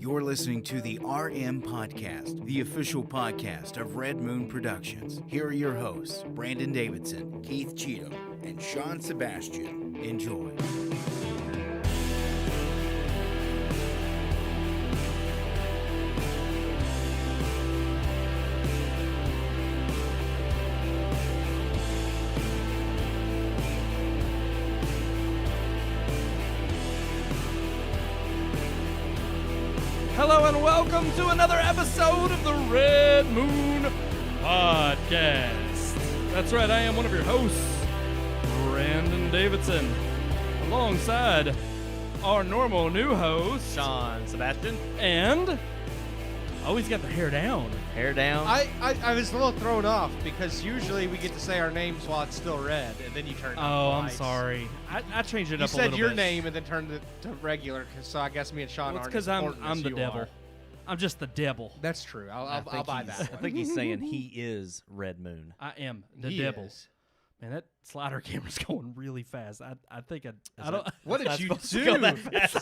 You're listening to the RM Podcast, the official podcast of Red Moon Productions. Here are your hosts, Brandon Davidson, Keith Cheatham, and Sean Sebastian. Enjoy. Hello and welcome to another episode of the Red Moon Podcast. That's right, I am one of your hosts, Brandon Davidson, alongside our normal new host, Sean Sebastian. And he's got the hair down. Hair down. I was a little thrown off because usually we get to say our names while it's still red, and then you turn it Oh, on I'm lights. sorry. I changed it You up a little bit. said your name and then turned it to regular, so I guess me and Sean Well, it's aren't because as important I'm as the you devil. are. I'm just the devil. That's true. I'll buy that I one. think he's saying he is Red Moon. I am the He devil. is. Man, that slider camera's going really fast. I think I don't. What did not you supposed to do? go that fast.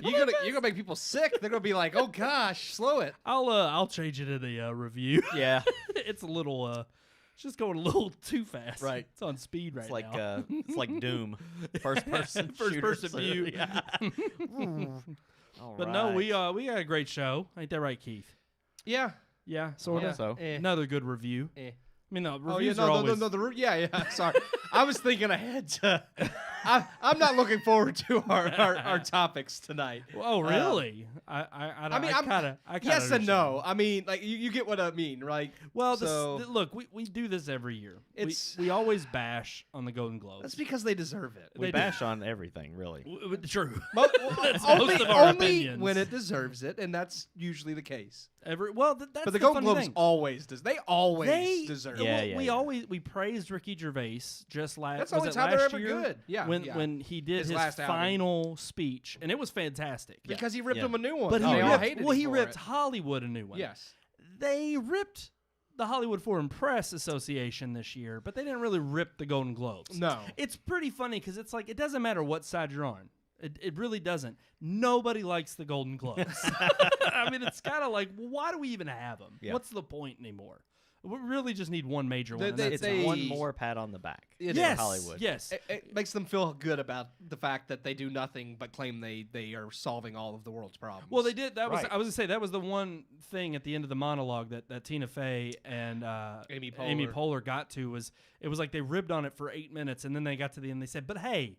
You're gonna make people sick. They're gonna be like, "Oh gosh, slow it." I'll change it in the review. Yeah, It's a little it's just going a little too fast. Right. It's on speed right it's like now. it's like Doom, first person, First person shooter, view. Yeah. All But no, right. we got a great show. Ain't that right, Keith? Yeah. Yeah, sort Yeah. of. so. Another good review. Eh. I mean, the Oh yeah, reviews are always. yeah. Sorry, I was thinking ahead to. I'm not looking forward to our topics tonight. Oh, really? I mean, kind of. Yes and no. I mean, like you get what I mean, right? Well, So- look, we do this every year. It's- we always bash on the Golden Globes. That's because they deserve it. We They bash on everything, really. True. That's most of our only opinions. when it deserves it, and that's usually the case. That's But the the Golden funny Globes thing. always does. They always They deserve Yeah, it. well, we praised Ricky Gervais just last. That's the was only it time they're last ever year? good. Yeah, when yeah. when he did His his last outing. final speech, and it was fantastic. Because he ripped Yeah. them a new one. But and he they all ripped. hated Well, him he for ripped it. Hollywood a new one. Yes. They ripped the Hollywood Foreign Press Association this year, but they didn't really rip the Golden Globes. No. It's pretty funny because it's like it doesn't matter what side you're on. It really doesn't. Nobody likes the Golden Globes. I mean, it's kind of like, well, why do we even have them? Yeah. What's the point anymore? We really just need one major one. They- and they- that's It's it. one more pat on the back. It for Yes, Hollywood. yes. It makes them feel good about the fact that they do nothing but claim they are solving all of the world's problems. Well, they did. That was Right. I was gonna say that was the one thing at the end of the monologue that Tina Fey and Amy Poehler got to was it was like they ribbed on it for 8 minutes and then they got to the end. They said, "But hey,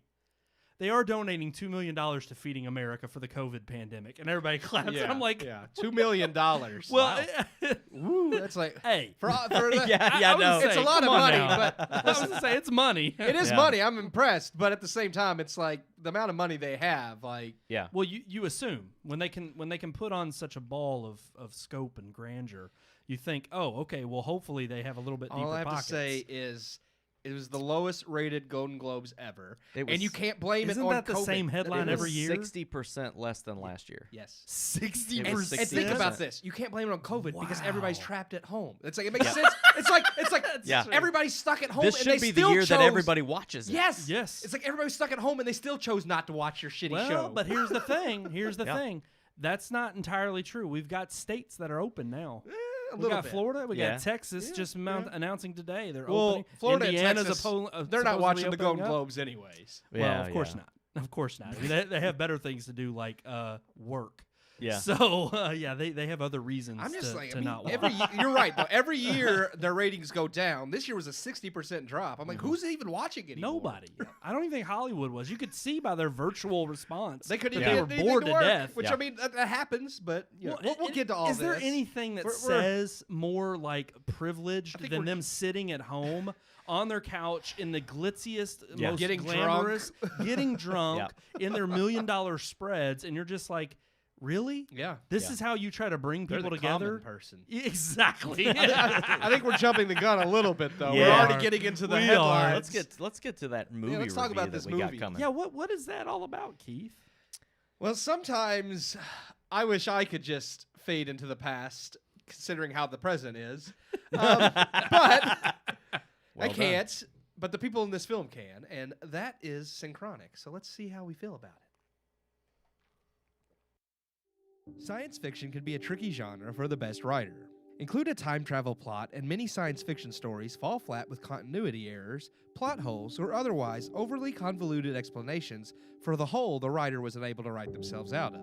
they are donating $2 million to Feeding America for the COVID pandemic," and everybody claps. yeah, And I'm like, yeah, $2 million. "Well, Woo, that's like hey, for Yeah, I was no. gonna It's say, a lot of come on money, now. but I was gonna say it's money. it is Yeah. money. I'm impressed, but at the same time, it's like the amount of money they have. Like, Yeah. Well, you assume when they can put on such a ball of scope and grandeur, you think, oh, okay, well, hopefully they have a little bit deeper all I have pockets. to say is it was the lowest rated Golden Globes ever, It was- and you can't blame Isn't it on that the COVID. same headline It every was year? 60% less than last year. Yes. 60%. It was And think 60%. about this: you can't blame it on COVID because everybody's Wow. trapped at home. It's like it makes sense. It's like Yeah. everybody's stuck at home. This and should they be the still year chose, that everybody watches it. Yes, Yes. It's like everybody's stuck at home and they still chose not to watch your shitty Well, show. but here's the thing. Here's the Yeah. thing. That's not entirely true. We've got states that are open now. A We little got bit. Florida. We Yeah. got Texas Yeah, just announcing today they're Well, opening. Florida and Indiana's Texas, they're not They're not watching the opening Golden up. Globes anyways. Well, Yeah, of course yeah. not. Of course not. I mean, they have better things to do, like work. Yeah. So they have other reasons I'm just to, like, to I mean, not watch. every you're right though. Every year their ratings go down. This year was a 60% drop. I'm like, who's even watching anymore? Nobody. I don't even think Hollywood was. You could see by their virtual response. They couldn't that even they were get anything bored to to work, death. Which Yeah. I mean that happens, but you know, we'll get to all Is this. there anything that We're- says more like privileged think than we're- them sitting at home on their couch in the glitziest, Yeah. most Getting glamorous, getting drunk Yeah. in their $1 million spreads, and you're just like, really? Yeah. This Yeah. is how you try to bring They're people the together? common person. Exactly. I think we're jumping the gun a little bit though. We're Yeah. already getting into the We are. headlines. Let's get to that movie let's talk review about this that we movie. got coming. Yeah, what is that all about, Keith? Well, sometimes I wish I could just fade into the past, considering how the present is. But Well I can't. But the people in this film can, and that is Synchronic. So let's see how we feel about it. Science fiction can be a tricky genre for the best writer. Include a time travel plot, and many science fiction stories fall flat with continuity errors, plot holes, or otherwise overly convoluted explanations for the hole the writer was unable to write themselves out of.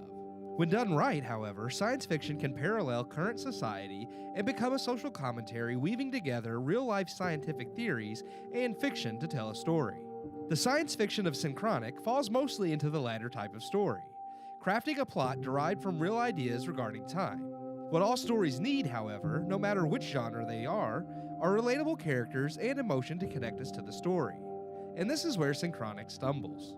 When done right, however, science fiction can parallel current society and become a social commentary weaving together real-life scientific theories and fiction to tell a story. The science fiction of Synchronic falls mostly into the latter type of story, crafting a plot derived from real ideas regarding time. What all stories need, however, no matter which genre they are relatable characters and emotion to connect us to the story. And this is where Synchronic stumbles.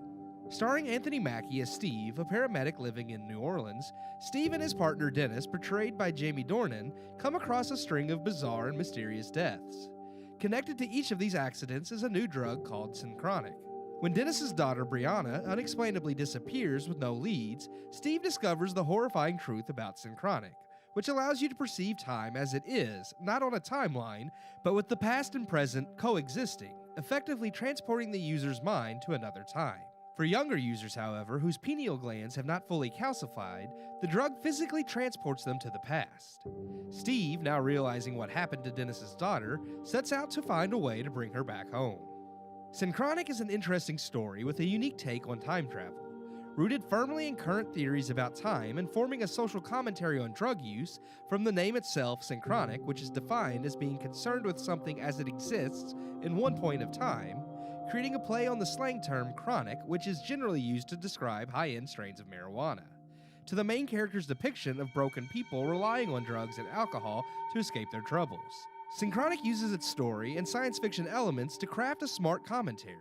Starring Anthony Mackie as Steve, a paramedic living in New Orleans, Steve and his partner Dennis, portrayed by Jamie Dornan, come across a string of bizarre and mysterious deaths. Connected to each of these accidents is a new drug called Synchronic. When Dennis's daughter Brianna unexplainably disappears with no leads, Steve discovers the horrifying truth about Synchronic, which allows you to perceive time as it is, not on a timeline, but with the past and present coexisting, effectively transporting the user's mind to another time. For younger users, however, whose pineal glands have not fully calcified, the drug physically transports them to the past. Steve, now realizing what happened to Dennis's daughter, sets out to find a way to bring her back home. Synchronic is an interesting story with a unique take on time travel. Rooted firmly in current theories about time and forming a social commentary on drug use, from the name itself, Synchronic, which is defined as being concerned with something as it exists in one point of time, creating a play on the slang term chronic, which is generally used to describe high-end strains of marijuana, to the main character's depiction of broken people relying on drugs and alcohol to escape their troubles. Synchronic uses its story and science fiction elements to craft a smart commentary.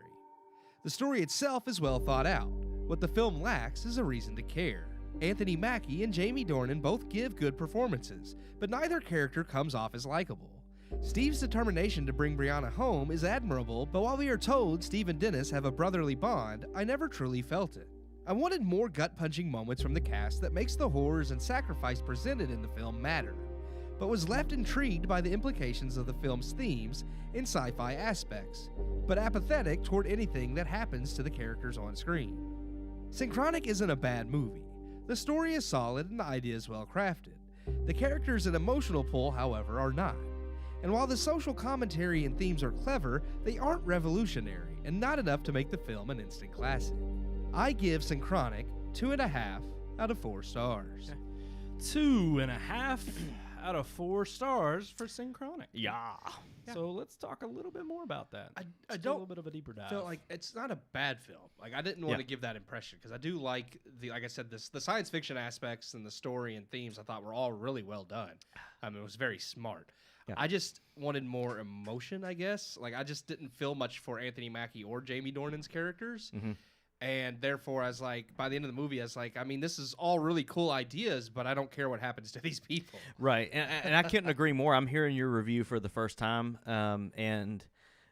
The story itself is well thought out. What the film lacks is a reason to care. Anthony Mackie and Jamie Dornan both give good performances, but neither character comes off as likable. Steve's determination to bring Brianna home is admirable, but while we are told Steve and Dennis have a brotherly bond, I never truly felt it. I wanted more gut-punching moments from the cast that makes the horrors and sacrifice presented in the film matter, but was left intrigued by the implications of the film's themes and sci-fi aspects, but apathetic toward anything that happens to the characters on screen. Synchronic isn't a bad movie. The story is solid and the idea is well crafted. The characters and emotional pull, however, are not. And while the social commentary and themes are clever, they aren't revolutionary and not enough to make the film an instant classic. I give Synchronic 2.5 out of 4 stars. 2.5 out of 4 stars for Synchronic. Yeah. So let's talk a little bit more about that. I Just do a don't little bit of a deeper dive. feel like it's not a bad film. Like I didn't want to give that impression because I do like like I said, the science fiction aspects and the story and themes I thought were all really well done. It was very smart. Yeah. I just wanted more emotion, I guess. Like I just didn't feel much for Anthony Mackie or Jamie Dornan's characters. Mm-hmm. And therefore, I was like, by the end of the movie, I was like, I mean, this is all really cool ideas, but I don't care what happens to these people. Right, and I couldn't agree more. I'm hearing your review for the first time, and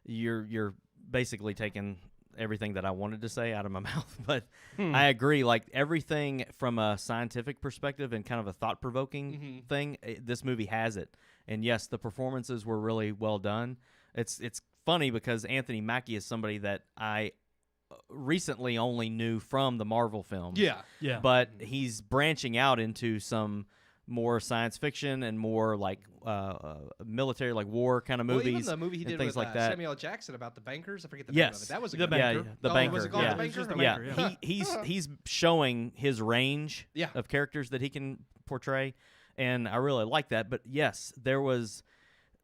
you're basically taking everything that I wanted to say out of my mouth. But I agree. Like everything from a scientific perspective and kind of a thought-provoking thing, this movie has it. And yes, the performances were really well done. It's funny because Anthony Mackie is somebody that I recently only knew from the Marvel films. Yeah. But he's branching out into some more science fiction and more like military, like war kind of movies. Well, even the movie he did things with like that. Samuel L. Jackson about the bankers. I forget the name of it. That was a The good Banker. movie. The Oh, Banker. was it called yeah. The Banker? Just The Yeah, Banker, yeah. he's showing his range Yeah. of characters that he can portray, and I really like that. But yes, there was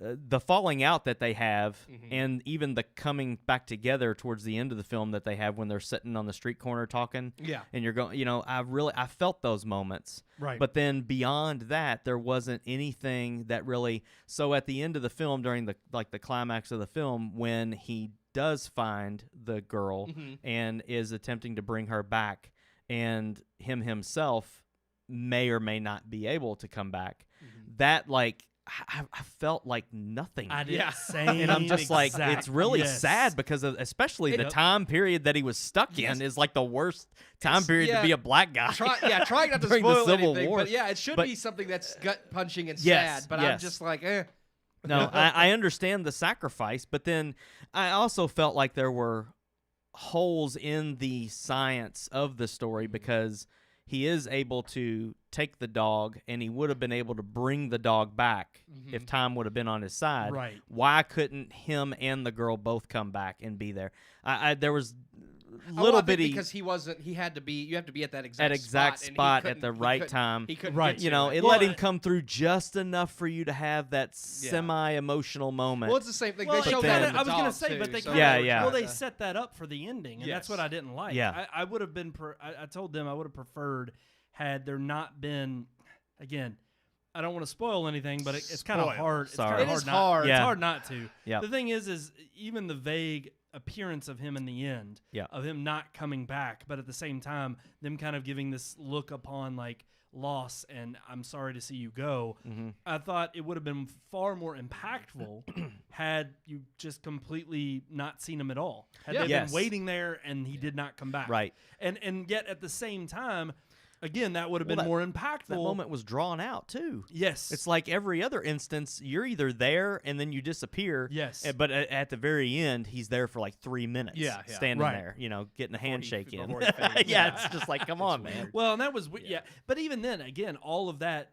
the falling out that they have, and even the coming back together towards the end of the film that they have when they're sitting on the street corner talking. Yeah. And you're going, I felt those moments. Right. But then beyond that, there wasn't anything that really. So at the end of the film, during the climax of the film, when he does find the girl and is attempting to bring her back, and himself may or may not be able to come back, that I felt like nothing. I did Yeah. same And I'm just like, exact- it's really yes. sad because of, especially the time period that he was stuck in is like the worst time period to be a black guy. Trying not to During the spoil Civil anything, War. but yeah, it should But- be something that's gut punching and Yes, sad. But I'm yes. just like, eh. No, I understand the sacrifice, but then I also felt like there were holes in the science of the story because he is able to take the dog, and he would have been able to bring the dog back if time would have been on his side. Right. Why couldn't him and the girl both come back and be there? There was little bitty because he wasn't. He had to be. You have to be at that exact spot at the right time. He couldn't. Right. Get You to know, it. it let him come through just enough for you to have that semi-emotional moment. Well, it's the same thing. Well, they showed then- that in the I was gonna dog, say, too, but they so kinda, Yeah, yeah. Well, they set that up for the ending, and that's Yes. what I didn't like. Yeah. I would have been. I told them I would have preferred had there not been. Again, I don't want to spoil anything, but it's kind of Spoil. hard. Sorry. It's It is kind of hard. It's Yeah. hard not to. Yep. The thing is even the vague appearance of him in the end, Yep. of him not coming back, but at the same time, them kind of giving this look upon like loss and I'm sorry to see you go. I thought it would have been far more impactful had you just completely not seen him at all. Had they Yes. been waiting there and he did not come back. Right. And yet at the same time, again, that would have Well, been that- more impactful. That moment was drawn out too. Yes. It's like every other instance, you're either there and then you disappear. Yes. But at the very end, he's there for like 3 minutes. Yeah. Standing Right. there, getting a handshake in. before he fades. Yeah, it's just like, come on, man. Well, and that was yeah. But even then, again, all of that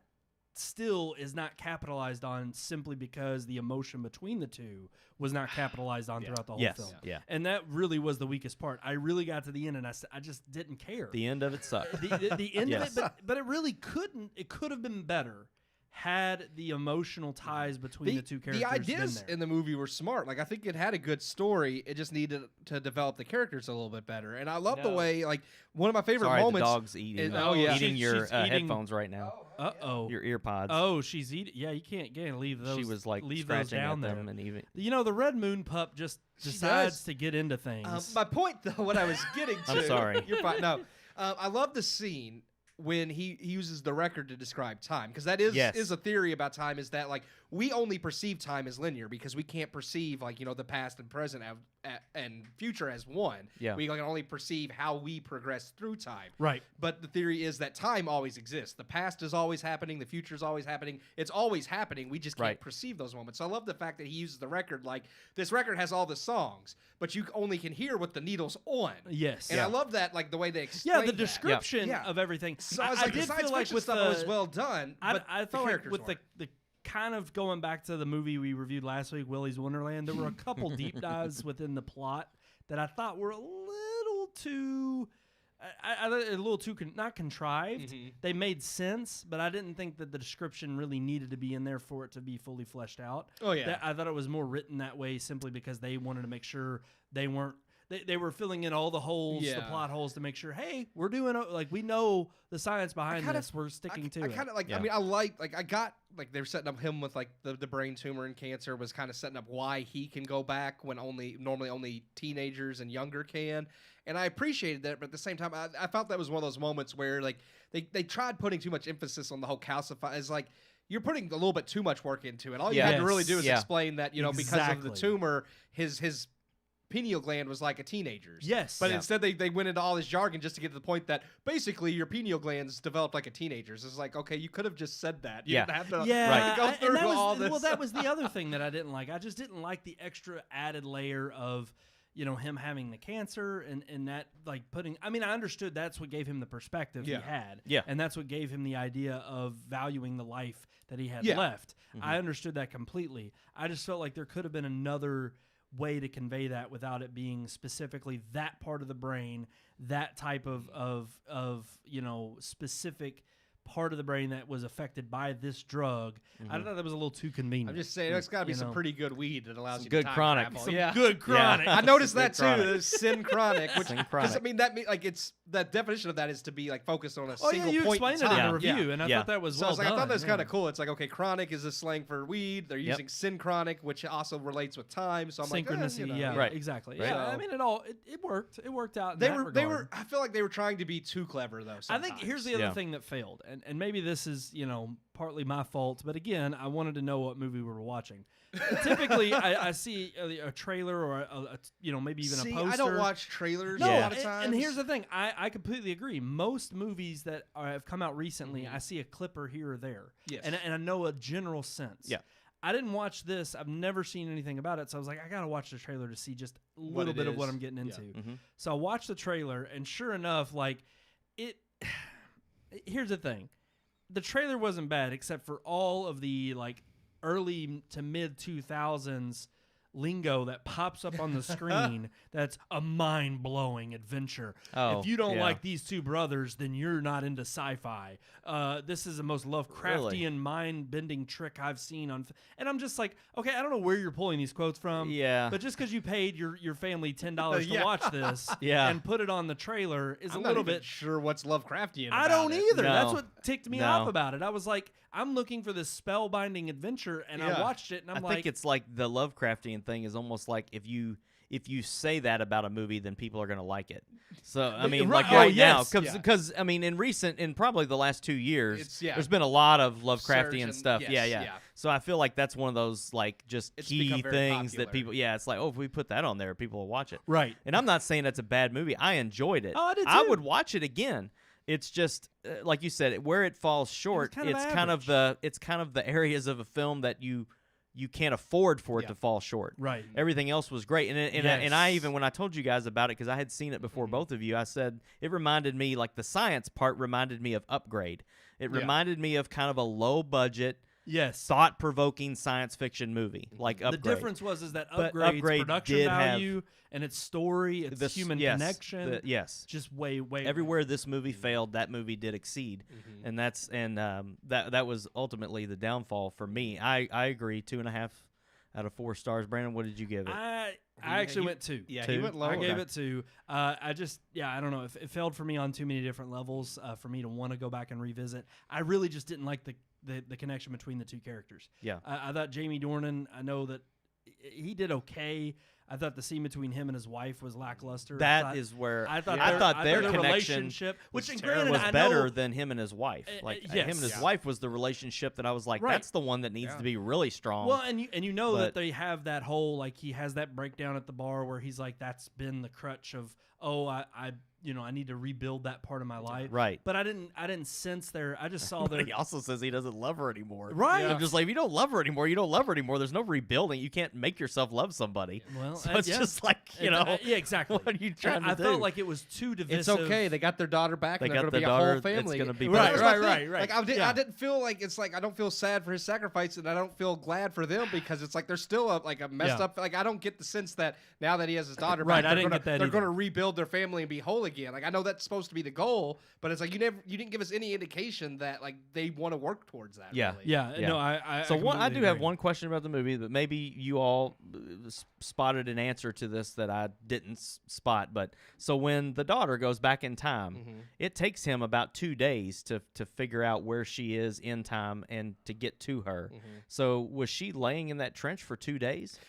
still is not capitalized on simply because the emotion between the two was not capitalized on throughout the whole Yes. film. Yeah. And that really was the weakest part. I really got to the end and I just didn't care. The end of it sucked. The end Yes. of it, but it really couldn't. It could have been better had the emotional ties between the two characters The ideas been there. in the movie were smart. Like I think it had a good story. It just needed to develop the characters a little bit better. And I love the way, like, one of my favorite Sorry, moments. the dog's eating. yeah. Eating your She's eating- headphones right now. Uh-oh. Your ear pods. Oh, she's eating. Yeah, you can't leave those. She was like leave those scratching down at there. them and even. The Red Moon pup just She decides does. to get into things. My point, though, what I was getting to. I'm sorry. You're fine. No, I love the scene when he uses the record to describe time, because that is a theory about time, is that like we only perceive time as linear because we can't perceive like the past and present and future as one. Yeah. We can only perceive how we progress through time. Right. But the theory is that time always exists. The past is always happening. The future is always happening. It's always happening. We just can't Right. perceive those moments. So I love the fact that he uses the record like this record has all the songs, but you only can hear what the needle's on. Yes. And Yeah. I love that, like the way they explain Yeah, the that. description Yeah. of everything. So I was like, the did science feel like fiction with stuff was well done, but I the felt like characters with weren't. the kind of going back to the movie we reviewed last week, Willy's Wonderland, there were a couple deep dives within the plot that I thought were a little too, a little too not contrived. They made sense, but I didn't think that the description really needed to be in there for it to be fully fleshed out. Oh, yeah. I thought it was more written that way simply because they wanted to make sure they weren't. They were filling in all the holes, the Yeah. plot holes, to make sure, hey, we're doing like we know the science behind this. We're sticking to I it. kind of like. Yeah. I mean, I got like they were setting up him with like the brain tumor and cancer was kind of setting up why he can go back when normally only teenagers and younger can, and I appreciated that. But at the same time, I felt that was one of those moments where like they tried putting too much emphasis on the whole calcify. It's like you're putting a little bit too much work into it. All you Yeah. had to really do is Yeah. explain that because of Exactly. the tumor, his pineal gland was like a teenager's. Yes. But Yeah. instead they went into all this jargon just to get to the point that basically your pineal glands developed like a teenager's. It's like, okay, you could have just said that. You Yeah. didn't have to Yeah, go and through that was, all this. Well, that was the other thing that I didn't like. I just didn't like the extra added layer of, him having the cancer and that like putting. I mean, I understood that's what gave him the perspective Yeah. he had. Yeah. And that's what gave him the idea of valuing the life that he had Yeah. left. I understood that completely. I just felt like there could have been another way to convey that without it being specifically that part of the brain, that type of specific part of the brain that was affected by this drug. I thought that was a little too convenient. I'm just saying, there's got to be You some know. pretty good weed that allows Some you good to time chronic. travel. Some yeah. Good chronic. I noticed Some that good chronic. too. The Synchronic, which Synchronic. I mean that like it's the definition of that is to be like focused on a Oh yeah, single you point explained in it in time. the review, and I Yeah. thought that was So well I was like, done. I thought that was yeah. kind of cool. It's like, okay, chronic is a slang for weed. They're Yep. using synchronic, which also relates with time. So I'm like, Synchronicity, yeah, Right. exactly. Right. Yeah, I So- mean, it worked. It worked out. In They that were regard. I feel like they were trying to be too clever though. I think here's the other Yeah. thing that failed, and maybe this is partly my fault, but again, I wanted to know what movie we were watching. Typically, I see a trailer or maybe even a poster. I don't watch trailers No, a lot of times. and here's the thing. I completely agree. Most movies that have come out recently, I see a clipper here or there. Yes. And I know a general sense. Yeah. I didn't watch this. I've never seen anything about it. So I was like, I got to watch the trailer to see just a What little it bit of what is. I'm getting Yeah. into. So I watched the trailer, and sure enough, like, here's the thing. The trailer wasn't bad except for all of the like early to mid 2000s lingo that pops up on the screen. That's a mind-blowing adventure. Oh, if you don't yeah. like these two brothers, then you're not into sci-fi. This is the most Lovecraftian mind-bending trick I've seen on and I'm just like, okay, I don't know where you're pulling these quotes from. Yeah. But just because you paid your family $10 to watch this Yeah. and put it on the trailer is I'm a not little even bit sure what's Lovecraftian. I about don't it. either. No. That's what ticked me No. off about it. I was like, I'm looking for this spellbinding adventure, and I Yeah. watched it, and I'm I like, think it's like the Lovecraftian thing is almost like if you say that about a movie, then people are going to like it. So I mean, Right- like oh, right now, yes. because I mean, in probably the last 2 years, It's- yeah. there's been a lot of Lovecraftian Surge and- stuff. yes, yeah. yeah. So I feel like that's one of those like just It's key become very things popular. that people. Yeah, it's like, oh, if we put that on there, people will watch it. right. And I'm not saying that's a bad movie. I enjoyed it. Oh, I did I too. would watch it again. It's just like you said, where it falls short. kind of It's kind of the areas of a film that you can't afford for it Yeah. to fall short. Right. Everything else was great, and I Yes. even when I told you guys about it because I had seen it before both of you, I said it reminded me like the science part reminded me of Upgrade. It Yeah. reminded me of kind of a low budget, Yes. thought-provoking science fiction movie like The Upgrade. difference was that But Upgrade's Upgrade production did have value and its story, its This- human yes, connection, yes. just way. Everywhere this movie failed, that movie did exceed, and that was ultimately the downfall for me. I agree. 2.5 out of 4 stars. Brandon, what did you give it? I actually went 2. Yeah, 2? he went low. I gave it 2. I don't know. It failed for me on too many different levels for me to want to go back and revisit. I really just didn't like the connection between the two characters. Yeah. I thought Jamie Dornan, I know that he did okay. I thought the scene between him and his wife was lackluster. That is where I thought their their connection relationship, which was granted, was I better know, than him and his wife. Like yes. him and his Yeah. wife was the relationship that I was like, Right. that's the one that needs Yeah. to be really strong. Well, and you know that But- they have that whole like he has that breakdown at the bar where he's like that's been the crutch of I need to rebuild that part of my life. Right. But I didn't sense there. I just saw there. He also says he doesn't love her anymore. Right. I'm just like, if you don't love her anymore, you don't love her anymore. There's no rebuilding. You can't make yourself love somebody. Well, So it's yeah. just like, yeah, exactly. what are you trying to I do? felt like it was too divisive. It's okay. They got their daughter back. They and they're got going to the be a daughter. whole family. It's gonna be But that better. was my Right, thing. right. Like Yeah. I didn't feel like it's like I don't feel sad for his sacrifice, and I don't feel glad for them because it's like they're still a messed Yeah. up. Like I don't get the sense that now that he has his daughter Right, back, I didn't get that they're either. going to rebuild their family and be whole again. Like I know that's supposed to be the goal, but it's like you didn't give us any indication that like they want to work towards that. Yeah. really. Yeah, Yeah. no, I So I completely do have agree. one question about the movie, but maybe you all spotted an answer to this that I didn't spot. But so when the daughter goes back in time, it takes him about 2 days to figure out where she is in time and to get to her. So was she laying in that trench for 2 days,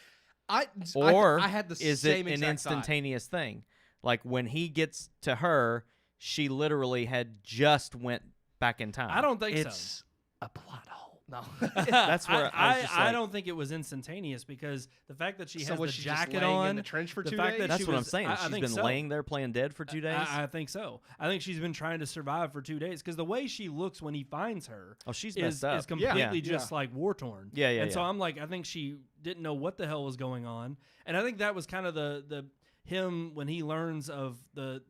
or I had the is same it an exact thought. instantaneous thing? Like when he gets to her, she literally had just went back in time. I don't think so. It's a plot hole. No. That's where I was just I like- don't think it was instantaneous because the fact that she So has was the she just jacket laying on in the trench for the 2 fact days? that That's she what I'm was- saying. I She's think been so. laying there playing dead for 2 days. I think so. I think she's been trying to survive for 2 days because the way she looks when he finds her Oh, she's is, messed up. is completely Yeah. just like war torn. Yeah, yeah, And so yeah. I'm like, I think she didn't know what the hell was going on, and I think that was kind of the him when he learns of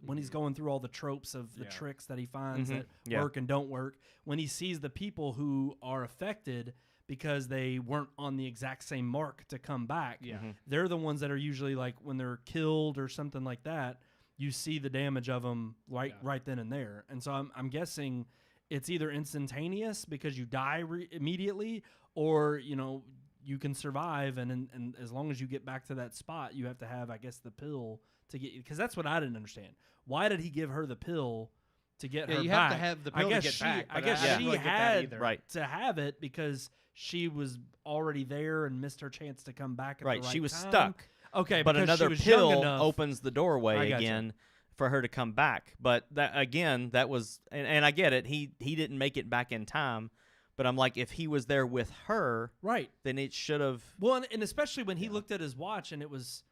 when he's going through all the tropes of the Yeah. tricks that he finds that Yeah. work and don't work. When he sees the people who are affected because they weren't on the exact same mark to come back. Yeah. They're the ones that are usually like when they're killed or something like that, you see the damage of them right then and there. And so I'm guessing it's either instantaneous because you die immediately, or you can survive, and as long as you get back to that spot, you have to have, I guess, the pill to get, because that's what I didn't understand. Why did he give her the pill to get her you back? have to have the I pill to guess get she, back, I but guess I didn't she really get that had either. Right. to have it because she was already there and missed her chance to come back at Right, the right she was time. stuck. Okay, but because another she was young pill enough. opens the I doorway gotcha. again for her to come back. But that was, and I get it. He didn't make it back in time. But I'm like, if he was there with her, Right. then it should have. Well, and especially when he looked at his watch and it was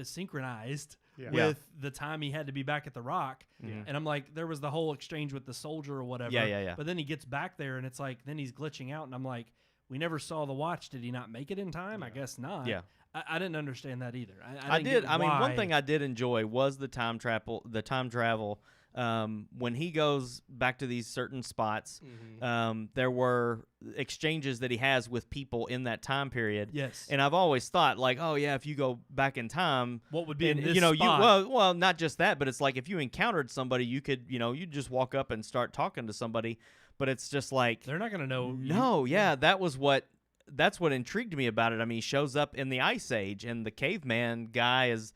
synchronized Yeah. with the time he had to be back at the Rock. And I'm like, there was the whole exchange with the soldier or whatever. Yeah. But then he gets back there and it's like, then he's glitching out. And I'm like, we never saw the watch. Did he not make it in time? I guess not. Yeah. I didn't understand that either. I didn't did. get I mean, one why- thing I did enjoy was the time travel when he goes back to these certain spots, Mm-hmm. there were exchanges that he has with people in that time period. Yes. And I've always thought, like, oh yeah, if you go back in time, What would be in and, this you know, spot? well, not just that, but it's like if you encountered somebody, you could, you know, you just walk up and start talking to somebody, but it's just like, They're not going to know. no, yeah, that's what intrigued me about it. I mean, he shows up in the Ice Age, and the caveman guy is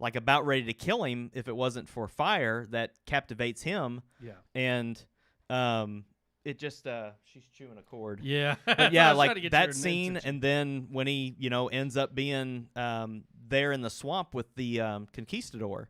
like about ready to kill him if it wasn't for fire that captivates him. Yeah. And it just she's chewing a cord. Yeah. But yeah, I was trying to like get that your scene, attention. and then when he, you know, ends up being there in the swamp with the conquistador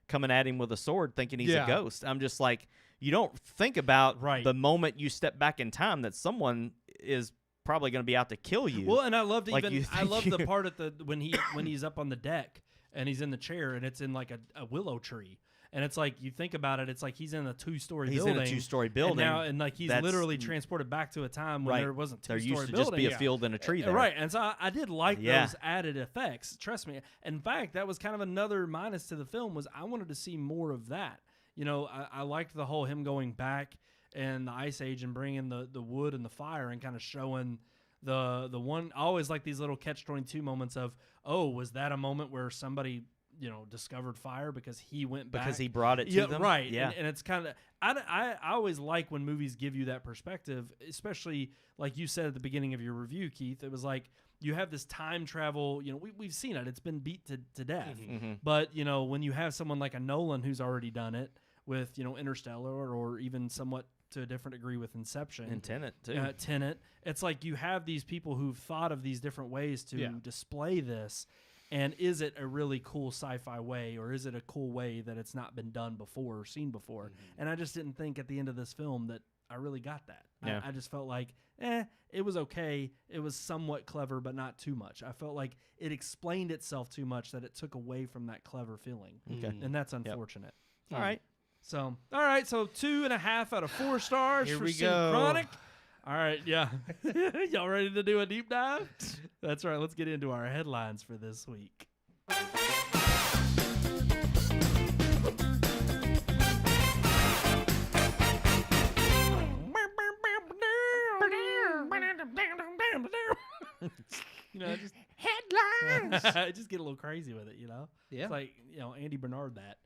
coming at him with a sword thinking he's Yeah. a ghost. I'm just like, you don't think about Right. the moment you step back in time that someone is probably going to be out to kill you. Well, and I loved Like, even you I think love the you- part at the when he's up on the deck and he's in the chair and it's in like a willow tree. And it's like, you think about it, it's like he's in a 2-story he's building. in a 2-story building. And like he's That's- literally transported back to a time when Right. there wasn't There 2-story used to building. just be a field and a tree there. Right. And so I did like Yeah. those added effects. Trust me. In fact, that was kind of another minus to the film was I wanted to see more of that. You know, I liked the whole him going back and the Ice Age and bringing the wood and the fire and kind of showing the one. I always like these little catch-22 moments of, oh, was that a moment where somebody, you know, discovered fire because he went back? Because he brought it to Yeah, them. right. Yeah. And it's kind of I always like when movies give you that perspective, especially like you said at the beginning of your review, Keith. It was like you have this time travel. You know, we've seen it. It's been beat to death. Mhm. But you know, when you have someone like a Nolan who's already done it with, you know, Interstellar or even somewhat to a different degree with Inception And Tenet, too. Tenet, it's like you have these people who've thought of these different ways to Yeah. display this. And is it a really cool sci-fi way, or is it a cool way that it's not been done before or seen before? And I just didn't think at the end of this film that I really got that. Yeah. I just felt like, it was okay. It was somewhat clever, but not too much. I felt like it explained itself too much that it took away from that clever feeling. Okay. And that's unfortunate. All right. So, all right. So 2.5 out of 4 stars Here for we go. Synchronic. All right. Yeah. Y'all ready to do a deep dive? That's right. Let's get into our headlines for this week. You know, just Headlines. I just get a little crazy with it, you know? Yeah. It's like, you know, Andy Bernard that.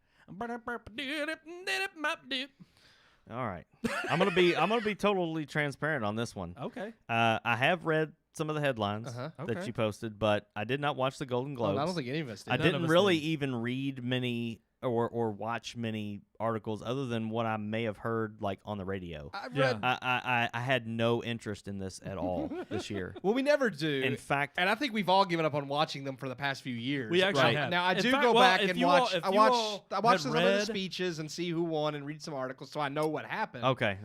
All right. I'm gonna be totally transparent on this one. Okay. I have read some of the headlines Uh-huh. that Okay. you posted, but I did not watch the Golden Well, Globes. I don't think any of us did. I None of didn't us really did. even read many or watch many articles other than what I may have heard like on the radio. I've Yeah. read. I had no interest in this at all this year. Well, we never do. In fact, and I think we've all given up on watching them for the past few years. We actually Right. have. Now I In do fact, go well, back if and you watch. all- if I you watch. all I watch had some of the read- speeches and see who won and read some articles, so I know what happened. okay.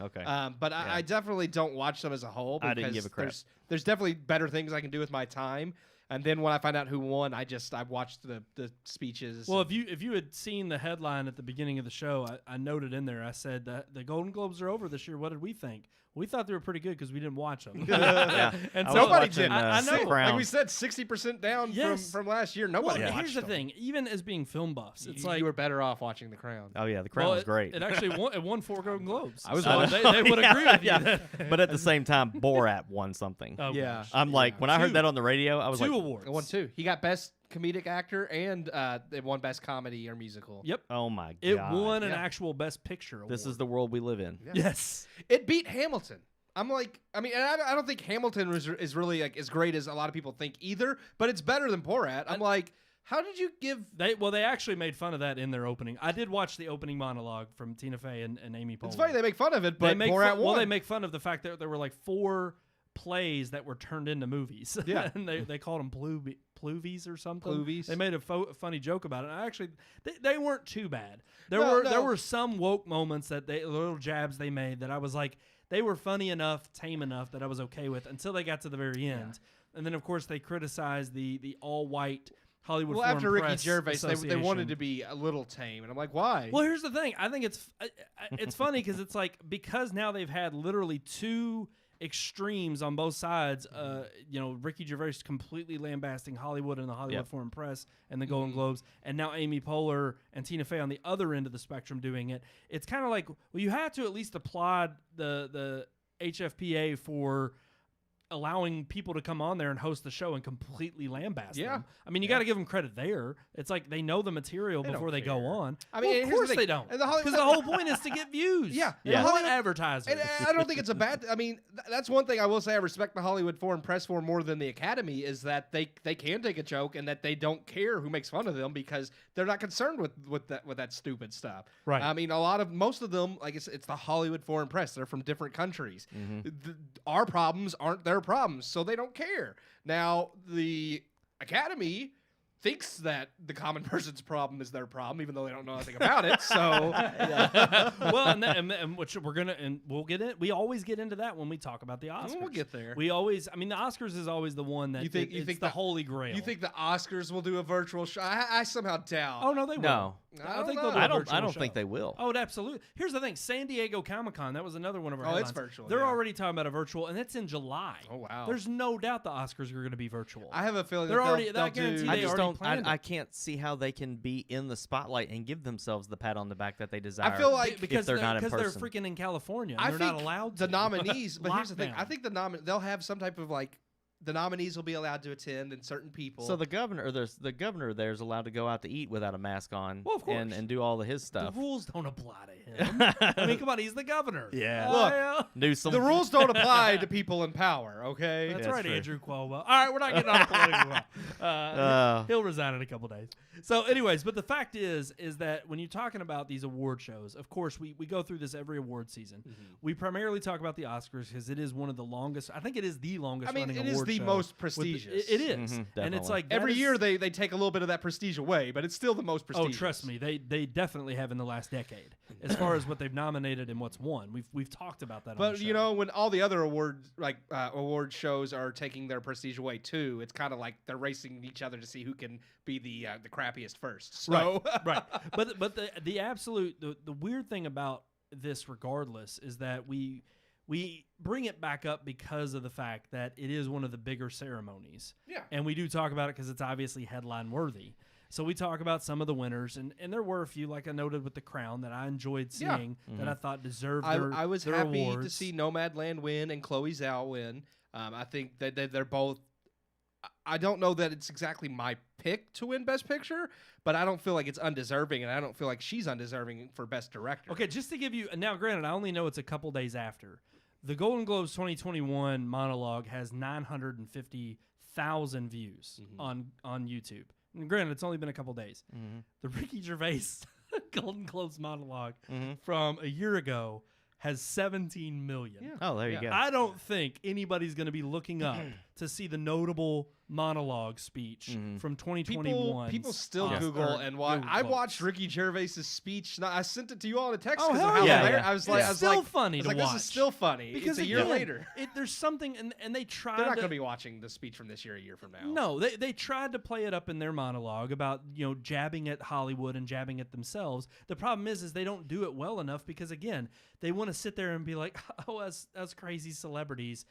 But Yeah. I definitely don't watch them as a whole. I didn't because give a crap. There's definitely better things I can do with my time. And then when I find out who won, I watched the speeches. Well, if you had seen the headline at the beginning of the show, I noted in there, I said that the Golden Globes are over this year. What did we think? We thought they were pretty good because we didn't watch them. Yeah. And I so was nobody watching, did. I know. Crown. like we said, 60% down Yes. from last year. Nobody Well, watched here's the them. thing. Even as being film buffs, it's you, like you were better off watching The Crown. Oh yeah, the Crown well, was great. It actually won 4 Golden Globes. I was so watching. they would agree with you. Yeah. But at the same time, Borat won something. Oh, Yeah. gosh. I'm like, when I heard Two. that on the radio, I was 2 like, awards. I won 2. He got best comedic actor and they won best comedy or musical. Yep. oh my god, It won an Yeah. actual Best Picture award. This is the world we live in. Yeah. Yes. It beat Hamilton. I'm like, and I don't think Hamilton is really like as great as a lot of people think either, but it's better than Borat. I'm like, how did you give? They actually made fun of that in their opening. I did watch the opening monologue from Tina Fey and Amy Poehler. It's funny they make fun of it, but They make Borat fun, won. well, they make fun of the fact that there were like 4 plays that were turned into movies. Yeah. And they called them pluvies or something. Pluvies. They made a funny joke about it. And I actually, they weren't too bad. There No, were no. there were some woke moments that little jabs they made that I was like, they were funny enough, tame enough that I was okay with until they got to the very end. And then of course they criticized the all white Hollywood. well, Foreign after Ricky Press Gervais, they Association. wanted to be a little tame, and I'm like, why? Well, here's the thing. I think it's funny because it's like because now they've had literally 2 extremes on both sides. Ricky Gervais completely lambasting Hollywood and the Hollywood Foreign Press and the Golden Globes, and now Amy Poehler and Tina Fey on the other end of the spectrum doing it. It's kind of like, well, you have to at least applaud the HFPA for allowing people to come on there and host the show and completely lambast them. I mean, you got to give them credit there. It's like they know the material before they go on. I mean, of course they don't. Because the whole point is to get views. They want advertisers. And I don't think it's a bad. I mean, that's one thing I will say I respect the Hollywood Foreign Press for more than the Academy is that they can take a joke and that they don't care who makes fun of them because they're not concerned with that stupid stuff. Right. I mean, most of them, like it's the Hollywood Foreign Press. They're from different countries. Our problems aren't their problems, so they don't care. Now, the Academy thinks that the common person's problem is their problem, even though they don't know anything about it. So, well, and which we'll get in. We always get into that when we talk about the Oscars. We'll get there. We always, the Oscars is always the one that you think the holy grail. You think the Oscars will do a virtual show? I somehow doubt. Oh no, they will. No. I think they'll do I don't think they will. Oh, absolutely. Here's the thing: San Diego Comic-Con. That was another one of our headlines. It's virtual. They're already talking about a virtual, and it's in July. Oh wow. There's no doubt the Oscars are going to be virtual. I have a feeling they're already. They'll I guarantee do. they already planned it. I can't see how they can be in the spotlight and give themselves the pat on the back that they desire. I feel like because they're not in person. They're freaking in California. I they're think not allowed the to. nominees. But here's the thing: Lockdown. I think they'll have some type of like. The nominees will be allowed to attend, and certain people. So the governor there's allowed to go out to eat without a mask on, well, of course. and do all of his stuff. The rules don't apply to him. I mean, come on, he's the governor. Yeah. Look, the rules don't apply to people in power. Okay, That's That's right, true. Andrew Cuomo. All right, we're not getting on political. He'll resign in a couple days. So, anyways, but the fact is that when you're talking about these award shows, of course, we go through this every award season. We primarily talk about the Oscars because it is one of the longest. I think it is the longest. Running it is award the show most prestigious. it is, and it's like every year they take a little bit of that prestige away, but it's still the most prestigious. Oh, trust me, they definitely have in the last decade as far as what they've nominated and what's won. We've talked about that. But on the show. when all the other award shows are taking their prestige away too, it's kind of like they're racing each other to see who can be the crappiest first. So right. But the absolute the weird thing about this, regardless, is that we bring it back up because of the fact that it is one of the bigger ceremonies. Yeah. And we do talk about it because it's obviously headline worthy. So we talk about some of the winners, and there were a few, like I noted with The Crown, that I enjoyed seeing that I thought deserved I was their happy awards. to see Nomadland win and Chloe Zhao win. I think that they're both. I don't know that it's exactly my pick to win Best Picture, but I don't feel like it's undeserving, and I don't feel like she's undeserving for Best Director. Okay, just to give you now, granted, I only know it's a couple days after. The Golden Globes 2021 monologue has 950,000 views on YouTube. And granted, it's only been a couple days. The Ricky Gervais Golden Globes monologue from a year ago has 17 million. Yeah. Oh, there you go. I don't think anybody's going to be looking up to see the notable monologue speech from 2021. People still Oscar Google and watch. Golden I Globes. watched Ricky Gervais's speech. I sent it to you all in a text. Oh, 'cause hell of how yeah. hilarious- Yeah. I was like, It's still funny to This watch. is still funny Because it's a year again, later. There's something, and they tried. They're not going to be watching the speech from this year a year from now. No, they tried to play it up in their monologue about jabbing at Hollywood and jabbing at themselves. The problem is they don't do it well enough because again they want to sit there and be like, oh, us crazy celebrities,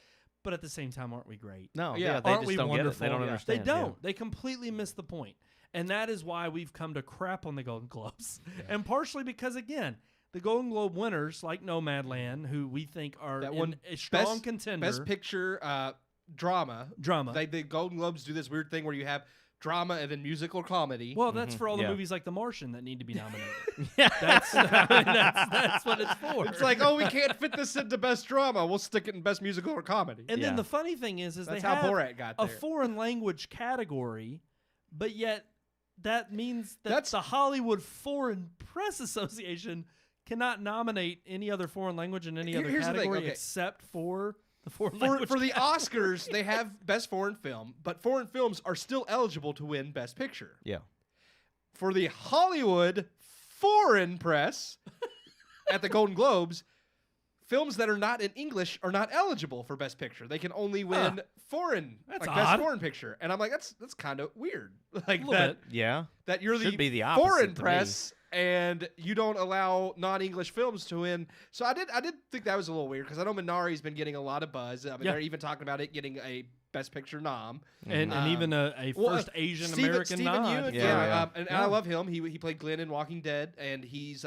but at the same time, aren't we great? No, Yeah. they Aren't just we don't get it. wonderful? They don't They understand. don't. They completely miss the point, and that is why we've come to crap on the Golden Globes, and partially because again. The Golden Globe winners, like Nomadland, who we think are That one a strong Best contender. Picture drama. Drama. The Golden Globes do this weird thing where you have drama and then musical comedy. Well, that's for all the Yeah. movies like The Martian that need to be nominated. that's what it's for. It's like, oh, we can't fit this into Best Drama. We'll stick it in Best Musical or Comedy. And Yeah. then the funny thing is That's they how have Borat got a there. foreign language category, but yet that means that That's- the Hollywood Foreign Press Association cannot nominate any other foreign language in any other Here's the thing, category okay. except for the foreign For language. the Oscars, they have Best Foreign Film, but foreign films are still eligible to win Best Picture. Yeah. For the Hollywood Foreign Press at the Golden Globes, films that are not in English are not eligible for Best Picture. They can only win foreign, That's like odd. Best Foreign Picture. And I'm like, that's kind of weird. Like Little that bit. Yeah. that you're Should the be the opposite foreign to me. press and you don't allow non-English films to win. So I did think that was a little weird because I know Minari's been getting a lot of buzz. I mean, they're even talking about it getting a Best Picture nom, and even a first Asian American nod. And I love him. He played Glenn in Walking Dead, and he's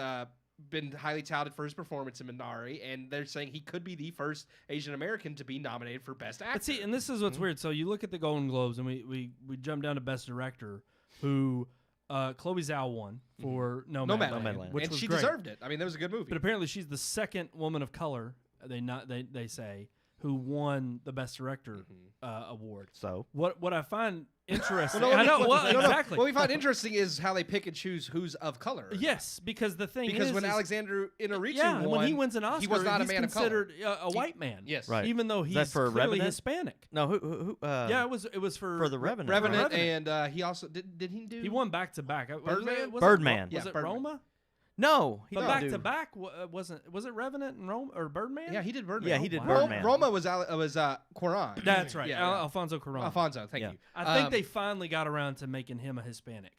been highly touted for his performance in Minari, and they're saying he could be the first Asian American to be nominated for Best Actor. But see, and this is what's weird. So you look at the Golden Globes, and we jump down to Best Director, who Chloe Zhao won for Nomadland, which and was she great. deserved it. I mean, that was a good movie. But apparently, she's the second woman of color. They say who won the Best Director award. So what I find interesting, exactly. What we find interesting is how they pick and choose who's of color. Yes, because the thing because is, when Alexander Inarritu won, when he wins an Oscar, he was not he's a man considered of color. a white man. Yes, right. Even though he's for clearly Revenant? Hispanic. No, who? Yeah, it was for the Revenant. Revenant, and he also did he do? He won back to back. Birdman? Birdman. Was it Birdman. Roma? No, he But didn't back do- to back was it Revenant and Roma or Birdman? Yeah, he did Birdman. Yeah, he did wow. Birdman. Roma was Cuarón. That's right. Yeah, Alfonso Cuarón. Alfonso, thank Yeah. you. I think they finally got around to making him a Hispanic.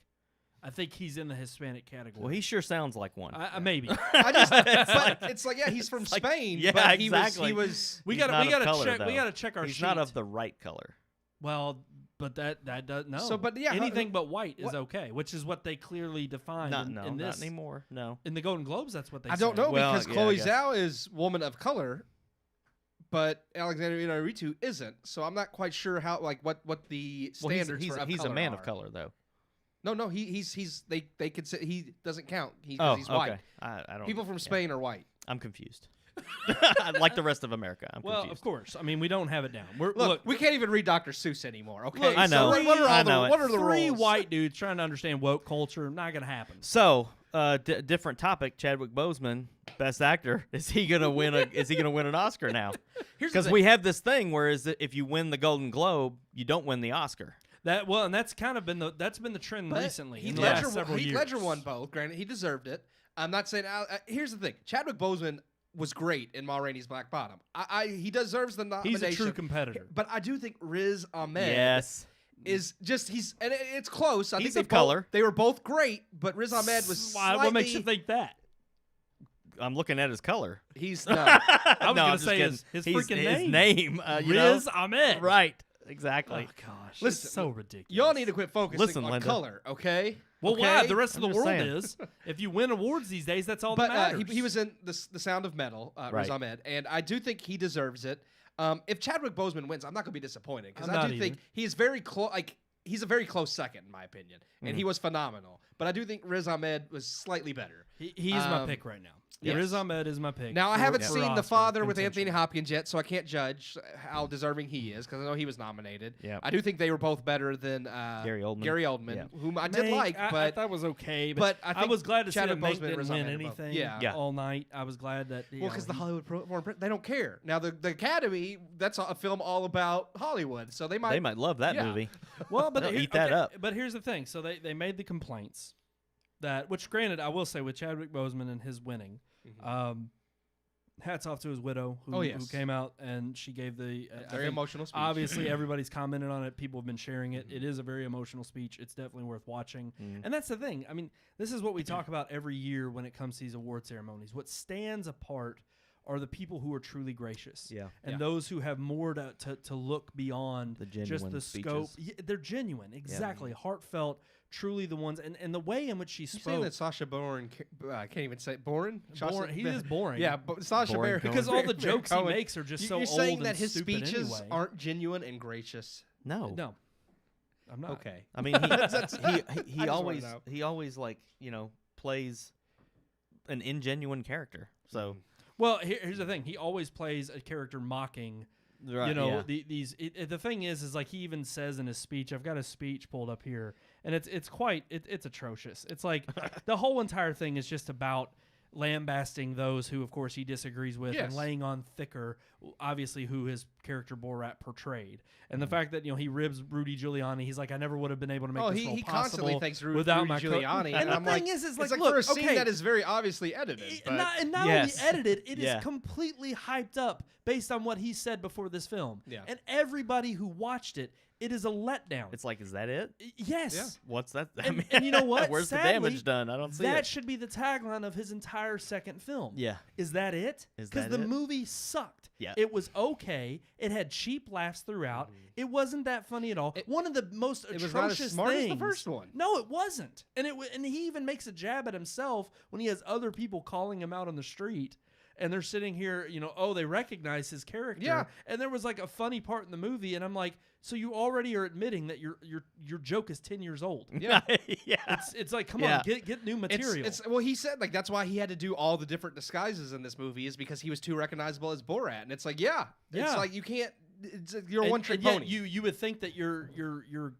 I think he's in the Hispanic category. Well, he sure sounds like one. Maybe. It's like he's from Spain. yeah, but exactly. He was. we He's got not of to color, check. though. We got to check our He's sheet. not of the right color. Well, but that does no. So, but yeah, anything but white is what- okay, which is what they clearly define in Not this. anymore. No. In the Golden Globes, that's what they. I don't say. know Well, because yeah, Chloe I guess. Zhao is woman of color, but Alexander Inarritu isn't. So I'm not quite sure how what the Well, standards he's for of a color man are. of color, though. No, he's they consider he doesn't count. He's Oh, white. okay. I don't. People from yeah. Spain are white. I'm confused. Like the rest of America, I'm Well, confused. of course. I mean, we don't have it down. Look, we can't even read Dr. Seuss anymore. Okay, Look, I know. So what are I all know the it. what are the three rules? white dudes trying to understand woke culture. Not gonna happen. So, different topic. Chadwick Boseman, Best Actor. Is he gonna win an Oscar now? Here's the Because thing. we have this thing where if you win the Golden Globe, you don't win the Oscar. And that's kind of been the trend But recently. Heath in the Ledger, last several Heath years. Ledger won both. Granted, he deserved it. I'm not saying. Here's the thing: Chadwick Boseman was great in Ma Rainey's Black Bottom. He deserves the He's nomination. a true competitor. But I do think Riz Ahmed Yes. is just and it's close. I He's think of color. They were both great, but Riz Ahmed was slightly. What makes you think that? I'm looking at his color. He's I was No, gonna I'm just say kidding. his He's- freaking his name. you know? Riz Ahmed. Right. Exactly. Oh gosh, Listen, it's so ridiculous. y'all need to quit focusing Listen, on Linda. color, okay? Well, okay? why? The rest of I'm the just world saying. is. If you win awards these days, that's all But that matters. he was in the Sound of Metal, Riz Right. Ahmed, and I do think he deserves it. If Chadwick Boseman wins, I'm not going to be disappointed because I'm I not do think either. he's very close. Like he's a very close second in my opinion, and he was phenomenal. But I do think Riz Ahmed was slightly better. He is my pick right now. yes. Riz Ahmed is my pick. Now I for- haven't for seen The Oscar Father with contention. Anthony Hopkins yet, so I can't judge how deserving he is because I know he was nominated. Yeah. I do think they were both better than Gary Oldman. But Mank, I did like, I but thought was okay. but But I I, think was glad to see Chadwick that Mank Boseman and didn't Riz win Ahmed were both- anything yeah. all night. I was glad that because the Hollywood Foreign Press, they don't care. Now the Academy, that's a film all about Hollywood, so they might love that Yeah. movie. Well, but They'll here- eat that okay, up. But here's the thing. So they made the complaints that, which granted, I will say with Chadwick Boseman and his winning, hats off to his widow who, Oh, yes. who came out and she gave the I very think emotional speech. Obviously, everybody's commented on it. People have been sharing it. It is a very emotional speech. It's definitely worth watching. And that's the thing. I mean, this is what we talk about every year when it comes to these award ceremonies. What stands apart are the people who are truly gracious. Yeah. And Yeah. those who have more to look beyond The just genuine the scope. speeches. Yeah, they're genuine. Exactly. Heartfelt. Truly the ones. And the way in which she You saying spoke. that Sasha Baron? I can't even say Boren. He is boring. Yeah, but Sasha Boring Baron Because all the Baron jokes he Cohen. makes are just so You're old saying and that his stupid speeches anyway. aren't genuine and gracious. No. No. I'm not. Okay. I mean, he just wanna always know. like plays an ingenuine character. So Well, here's the thing. He always plays a character mocking. right, You know, yeah. the thing is like he even says in his speech. I've got his speech pulled up here, and it's atrocious. It's like the whole entire thing is just about lambasting those who, of course, he disagrees with, and Yes. laying on thicker, obviously, who his character Borat portrayed, and the fact that he ribs Rudy Giuliani. He's like, I never would have been able to make this role he possible constantly thanks without Rudy my Giuliani, and the I'm thing like, is it's like, like look, for a scene okay, that is very obviously edited. But not Yes. only edited, it Yeah. is completely hyped up based on what he said before this film. Yeah. And everybody who watched it It is a letdown. It's like, is that it? Yes. Yeah. What's that? And you know what? Where's Sadly, the damage done? I don't see that it. should be the tagline of his entire second film. Yeah. Is that it? Is Because that the it? movie sucked. Yeah. It was okay. It had cheap laughs throughout. It wasn't that funny at all. One of the most It atrocious was not as smart things. as the first one. No, it wasn't. And and he even makes a jab at himself when he has other people calling him out on the street. And they're sitting here, they recognize his character. Yeah. And there was like a funny part in the movie, and I'm like, so you already are admitting that your joke is 10 years old. Yeah. Yeah. It's like, come Yeah. on, get new material. Well, he said like that's why he had to do all the different disguises in this movie is because he was too recognizable as Borat, and it's like, Yeah. it's like you can't. You're a one-trick yet pony. You would think that your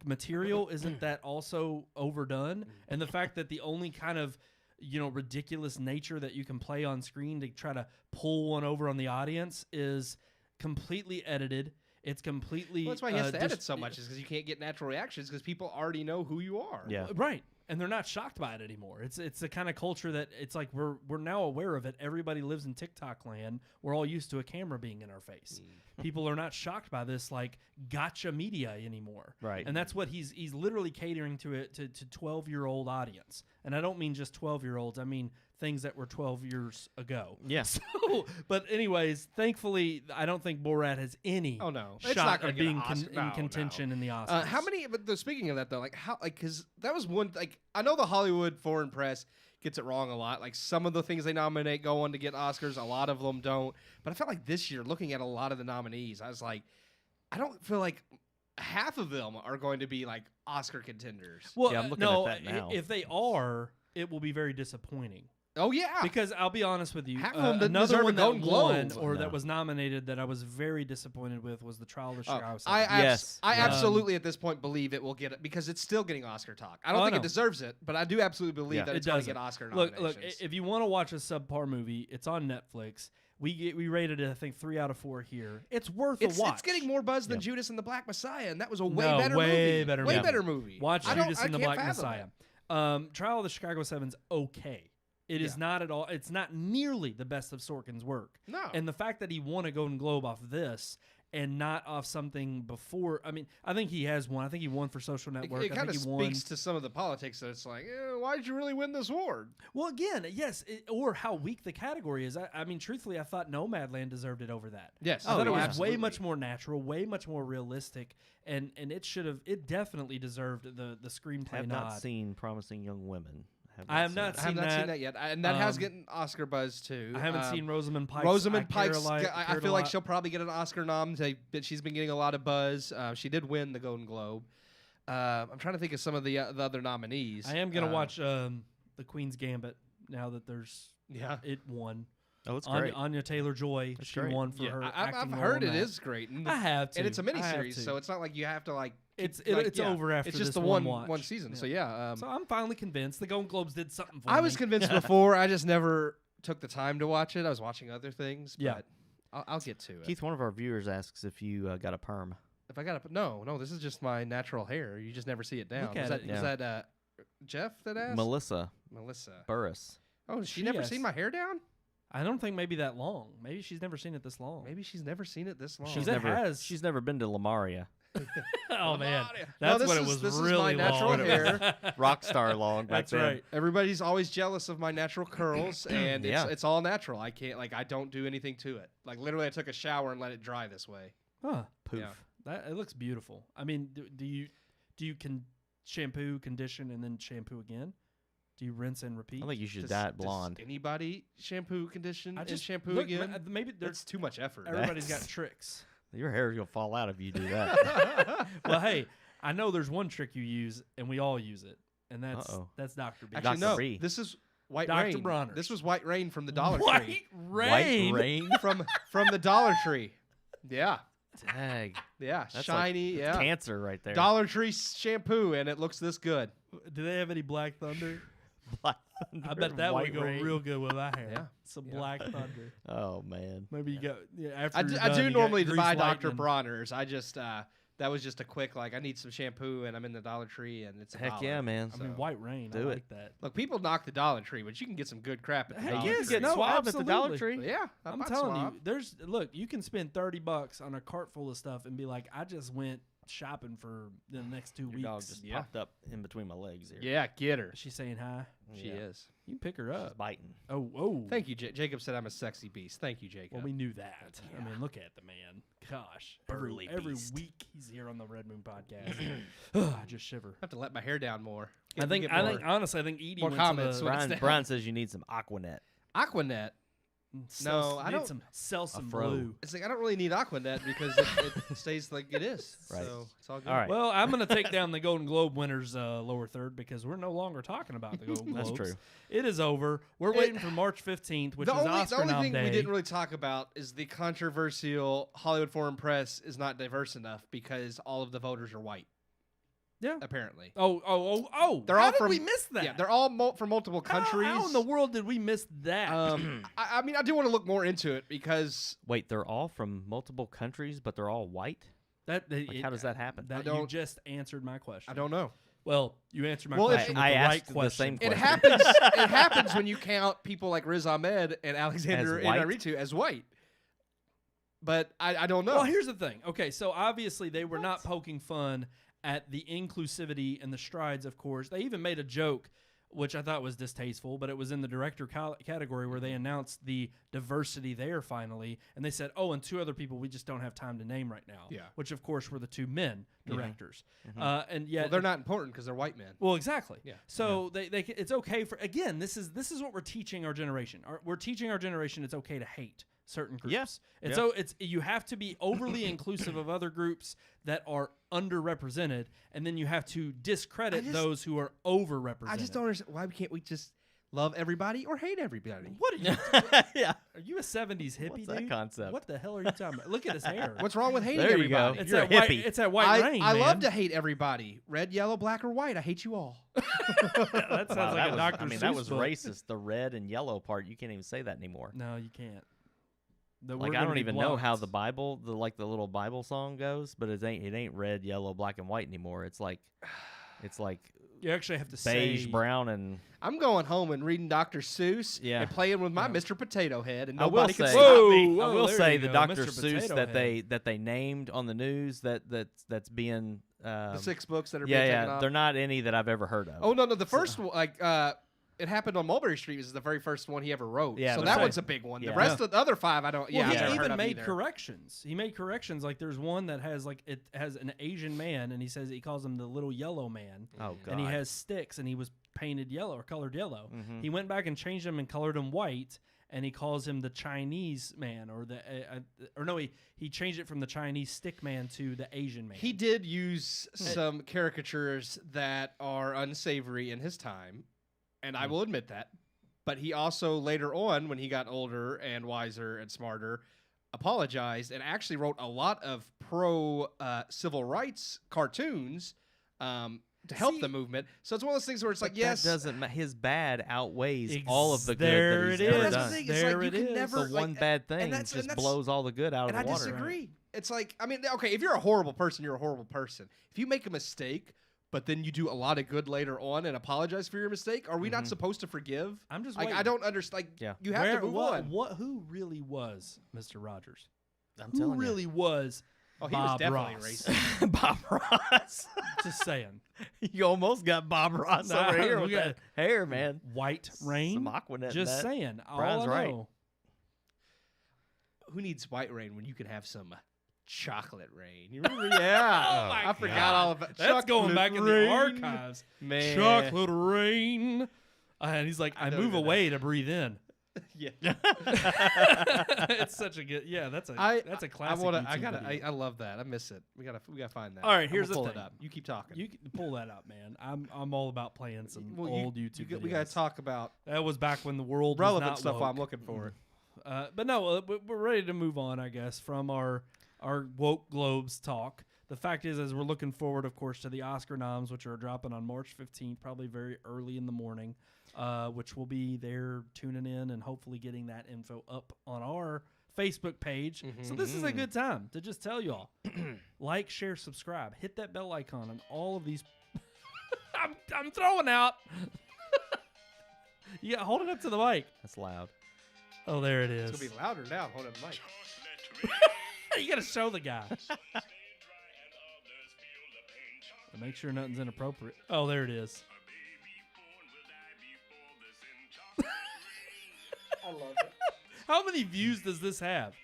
material isn't that also overdone, and the fact that the only kind of ridiculous nature that you can play on screen to try to pull one over on the audience is completely edited. It's completely Well, that's why he has to edit so much, is because you can't get natural reactions because people already know who you are. Yeah. Right. And they're not shocked by it anymore. It's the kind of culture that it's like we're now aware of it. Everybody lives in TikTok land. We're all used to a camera being in our face. People are not shocked by this like gotcha media anymore. Right. And that's what he's literally catering to 12-year-old audience. And I don't mean just 12-year-olds. I mean things that were 12 years ago. Yeah. So, but anyways, thankfully, I don't think Borat has any Oh no, it's shot not going at to get being an Oscar. in contention in the Oscars. How many? But speaking of that though, because that was one. Like I know the Hollywood foreign press gets it wrong a lot. Like some of the things they nominate go on to get Oscars, a lot of them don't. But I felt like this year, looking at a lot of the nominees, I was like, I don't feel like half of them are going to be like Oscar contenders. Well, Yeah, I'm looking no, at that now. if they are, it will be very disappointing. Oh yeah, Because I'll be honest with you, Half of them didn't another deserve a one that Golden won Globe. or No. that was nominated that I was very disappointed with was The Trial of the Chicago I Seven. Yes. absolutely at this point believe it will get it because it's still getting Oscar talk. I don't Oh, think no. it deserves it, but I do absolutely believe Yeah. that It it's going to doesn't. get Oscar Look, nominations. if you want to watch a subpar movie, it's on Netflix. We rated it, I think, 3 out of 4 here. It's worth a watch. It's getting more buzz than Yeah. Judas and the Black Messiah, and that was a way No, better way movie. better way movie. better movie. Watch I don't- Judas I and the can't Black fathom Messiah. it. Trial of the Chicago 7's okay. It is Yeah. not at all. It's not nearly the best of Sorkin's work. No. And the fact that he won a Golden Globe off this and not off something before, I mean, I think he has won. I think he won for Social Network. It I kind think of he won. speaks to some of the politics that it's like, why did you really win this award? Well, again, yes, or how weak the category is. I mean, truthfully, I thought Nomadland deserved it over that. Yes. I thought it was absolutely. way much more natural, way much more realistic, and it definitely deserved the screenplay Have nod. not seen Promising Young Women. I have not I have seen not seen that. that yet, and that has Um, getting Oscar buzz too. I haven't seen Rosamund Pike. Rosamund Pike's. I cared feel a like lot. she'll probably get an Oscar nom. She's been getting a lot of buzz. She did win the Golden Globe. I'm trying to think of some of the other nominees. I am gonna watch The Queen's Gambit now that there's Yeah. it won. Oh, it's great. Anya Taylor-Joy, she great. won for Yeah, her I've acting heard role it in that. is great. And I have to, and it's a I have miniseries, to. so it's not like you have to like. It's like, over after It's just this the one one watch. season. Yeah. So yeah. So I'm finally convinced the Golden Globes did something for me. I was convinced before. I just never took the time to watch it. I was watching other things. Yeah. But I'll get to it. Keith, one of our viewers asks if you got a perm. If I got to no, this is just my natural hair. You just never see it down. Look at it. Was that Jeff that asked? Melissa Melissa. Burris. Oh, has she She never asked. seen my hair down? I don't think maybe that long. Maybe she's never seen it this long. Maybe she's never seen it this long. She's never. has. She's never been to Lamaria. Oh man, No, that's this what it is- was this is my really natural long. hair. Rockstar long back That's then. right. Everybody's always jealous of my natural curls, and Yeah. it's all natural. I can't I don't do anything to it. Like literally, I took a shower and let it dry this way. Huh. Poof. Yeah. That it looks beautiful. I mean, do you shampoo, condition, and then shampoo again? Do you rinse and repeat? I think you should Does- dye it does blonde. anybody shampoo, condition, I and just shampoo look, again? Maybe there's That's too much effort. everybody's got That's- tricks. Your hair is gonna fall out if you do that. Well, hey, I know there's one trick you use, and we all use it, and that's Uh-oh. Dr. B. Actually, Dr. no. Bree. This is White Dr. Rain. Bronner's. This was White Rain from the Dollar Tree. White Rain. White rain. from the Dollar Tree. Yeah, Dag. yeah, That's shiny. like yeah, cancer right there. Dollar Tree shampoo, and it looks this good. Do they have any Black Thunder? Black I Thunder, bet that would White go Rain. real good with my hair. Yeah. Some Yeah. Black Thunder. Oh man. Maybe you go after I you're do done, you got normally Grease buy Dr. Lightning. Bronner's. I just that was just a quick I need some shampoo, and I'm in the Dollar Tree, and it's a Heck $1. yeah, man. I mean, So- White Rain. I Do like it. that. Look, people knock the Dollar Tree, but you can get some good crap at the Heck Dollar yes, Tree. Get no, swabbed at the Dollar absolutely. Tree. Yeah, I'm bought telling swab. you, look, you can spend $30 on a cart full of stuff and be like, I just went shopping for the next 2 Your weeks. dog just popped up in between my legs here. Yeah, get her. Is she saying hi? She is. You can pick her She's up. biting. Oh. Thank you, Jacob said I'm a sexy beast. Thank you, Jacob. Well, we knew that. I mean, look at the man. Gosh. Burly every beast. week he's here on the Red Moon podcast. I just shiver. I have to let my hair down more. I think honestly, I think Edie more went comments to when the it's Brian, down. Brian says you need some Aquanet. Aquanet. sell, I need don't- some sell some fro. blue. It's like I don't really need Aquanet because it stays like it is. Right. So it's all good. All right. Well, I'm going to take down the Golden Globe winners lower third because we're no longer talking about the Golden Globes. That's true. It is over. We're waiting for March 15th, which the is only Oscar nom thing day. we didn't really talk about is the controversial Hollywood Foreign Press is not diverse enough because all of the voters are white. Yeah. Apparently. Oh! They're How all did from- we miss that? Yeah, they're all from multiple countries. How in the world did we miss that? I mean, I do want to look more into it because Wait, they're all from multiple countries, but they're all white? How does that happen? That I don't- you just answered my question. I don't know. Well, you answered my Well, if- question with I the asked right the question. same It question. happens. It happens when you count people like Riz Ahmed and Alexander As white? Inarritu as white. But I don't know. Well, here's the thing. Okay, so obviously they were not poking fun at the inclusivity and the strides, of course. They even made a joke, which I thought was distasteful, but it was in the director category where they announced the diversity there finally. And they said, oh, and 2 other people we just don't have time to name right now. Yeah. Which, of course, were the 2 men directors. Mm-hmm. And yet, Well, they're not important because they're white men. Well, exactly. Yeah. So they it's okay for, again, this is what we're teaching our generation. We're teaching our generation it's okay to hate certain groups. Yes. And Yeah. so you have to be overly inclusive of other groups that are underrepresented, and then you have to discredit those who are overrepresented. I just don't understand why can't we just love everybody or hate everybody? What are you? Yeah. Are you a 70s hippie, What's that dude? concept? What the hell are you talking about? Look at his hair. What's wrong with hating There you go. everybody? It's You're that a white. hippie. It's that white rain. I man. love to hate everybody. Red, yellow, black, or white. I hate you all. That sounds Wow, like a was, Dr. I mean, Seuss that was book. racist. The red and yellow part, you can't even say that anymore. No, you can't. Like I don't even know how the Bible, the little Bible song goes, but it ain't red, yellow, black, and white anymore. It's like You actually have to beige, say brown, and I'm going home and reading Dr. Seuss Yeah. and playing with my Yeah. Mr. Potato Head, and I will nobody can say, stop me. Whoa, I will there say you the go, Dr. Mr. Seuss Potato that they named on the news that's being The 6 books that are yeah being taken off. they're not any that I've ever heard of. Oh no, the first one, it happened on Mulberry Street. Was the very first one he ever wrote. Yeah, so that's that right. one's a big one. Yeah. The rest of the other 5, I don't. Well, I've he never heard even of made either. corrections. He made corrections. Like there's one that has an Asian man, and he says he calls him the little yellow man, Oh god. and he has sticks, and he was painted yellow or colored yellow. Mhm. He went back and changed him and colored him white, and he calls him the Chinese man, or he changed it from the Chinese stick man to the Asian man. He did use some caricatures that are unsavory in his time, and I will admit that. But he also later on, when he got older and wiser and smarter, apologized and actually wrote a lot of pro civil rights cartoons to help the movement. So it's one of those things where it's like, But yes, that doesn't his bad outweighs all of the good There that he's it ever is. That's the done. thing, it's There like you it can is. never The one like, bad thing that's- just that's- blows all the good out and of the I water. disagree. It's like, I mean, okay, if you're a horrible person, you're a horrible person. If you make a mistake, but then you do a lot of good later on and apologize for your mistake, are we not supposed to forgive? I'm just like, waiting. I don't understand. Like, Yeah. you have to move on. Who really was Mr. Rogers? I'm Who telling really was Oh, he was Bob definitely Ross? racist. you. Bob Ross. Just saying. You almost got Bob Ross Nah, over here we with got that hair, man. White rain. Some Aquanet in Just that. saying. Brian's all I right. know. Who needs white rain when you can have some chocolate rain? You remember? Yeah. Oh my I forgot God. all about That's going back in the rain. archives. Man. Chocolate rain. And he's like, I know move you're away to breathe in. Yeah. It's such a good. Yeah, that's a classic. I love that. I miss it. We gotta find that. All right, I'm here's gonna the pull thing. it up. You keep talking. You can pull that up, man. I'm all about playing some Well, old YouTube videos. We gotta talk about That was back when the world relevant was not stuff woke. while I'm looking for it. But no, we're ready to move on, I guess, from our woke globes talk. The fact is we're looking forward, of course, to the Oscar noms, which are dropping on March 15th, probably very early in the morning, which will be there tuning in and hopefully getting that info up on our Facebook page. So this is a good time to just tell you all, like, share, subscribe, hit that bell icon on all of these. I'm throwing out. Yeah, hold it up to the mic. That's loud. Oh, there it is. It's gonna be louder now. Hold on, Mike. You got to show the guy. to make sure nothing's inappropriate. Oh, there it is. I love it. How many views does this have?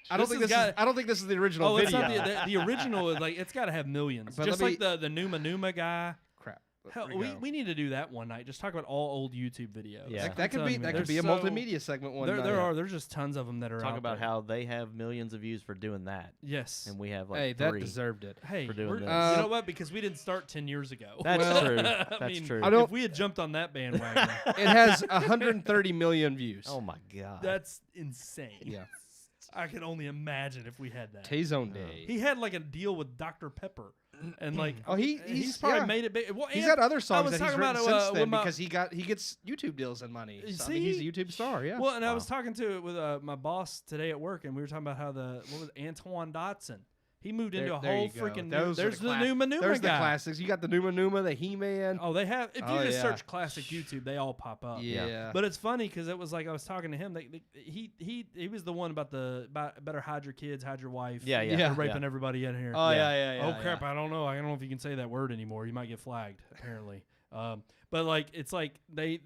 I don't think this is the original Oh, it's video. not the original is like it's got to have millions. But Just let like the Numa Numa guy. Crap. Hell, There we go. we need to do that one night. Just talk about all old YouTube videos. Yeah. That could be a multimedia segment one night. There's just tons of them that are Talk out about there. how they have millions of views for doing that, Yes. and we have like Hey, 3. that deserved it. Hey, for doing we're- this. you know what? Because we didn't start 10 years ago. That's Well, true. I That's mean, true. I don't- If we had jumped on that bandwagon, It has 130 million views. Oh my god. that's insane. Yeah. I can only imagine if we had that. T-Zone Day. He had like a deal with Dr. Pepper, and like Oh, he's probably yeah. made it big. Well, He's and had other I songs was that he's talking written about since with then my- because he gets YouTube deals and money. You So, I mean, he's a see? YouTube star. Yeah. Well, and I Wow. was talking to it with my boss today at work, and we were talking about how what was it, Antoine Dotson. He moved into a There whole you go. freaking. Those are There's the cla- Numa Numa There's guy. the classics. You got the Numa Numa, the He-Man. Oh, they have. If you Oh, just yeah. search classic YouTube, they all pop up. Yeah. But it's funny because it was like I was talking to him. He was the one about better hide your kids, hide your wife. Yeah, yeah. They're raping everybody in here. Oh Yeah. yeah. Oh crap! I don't know. I don't know if you can say that word anymore. You might get flagged. Apparently. But like it's like they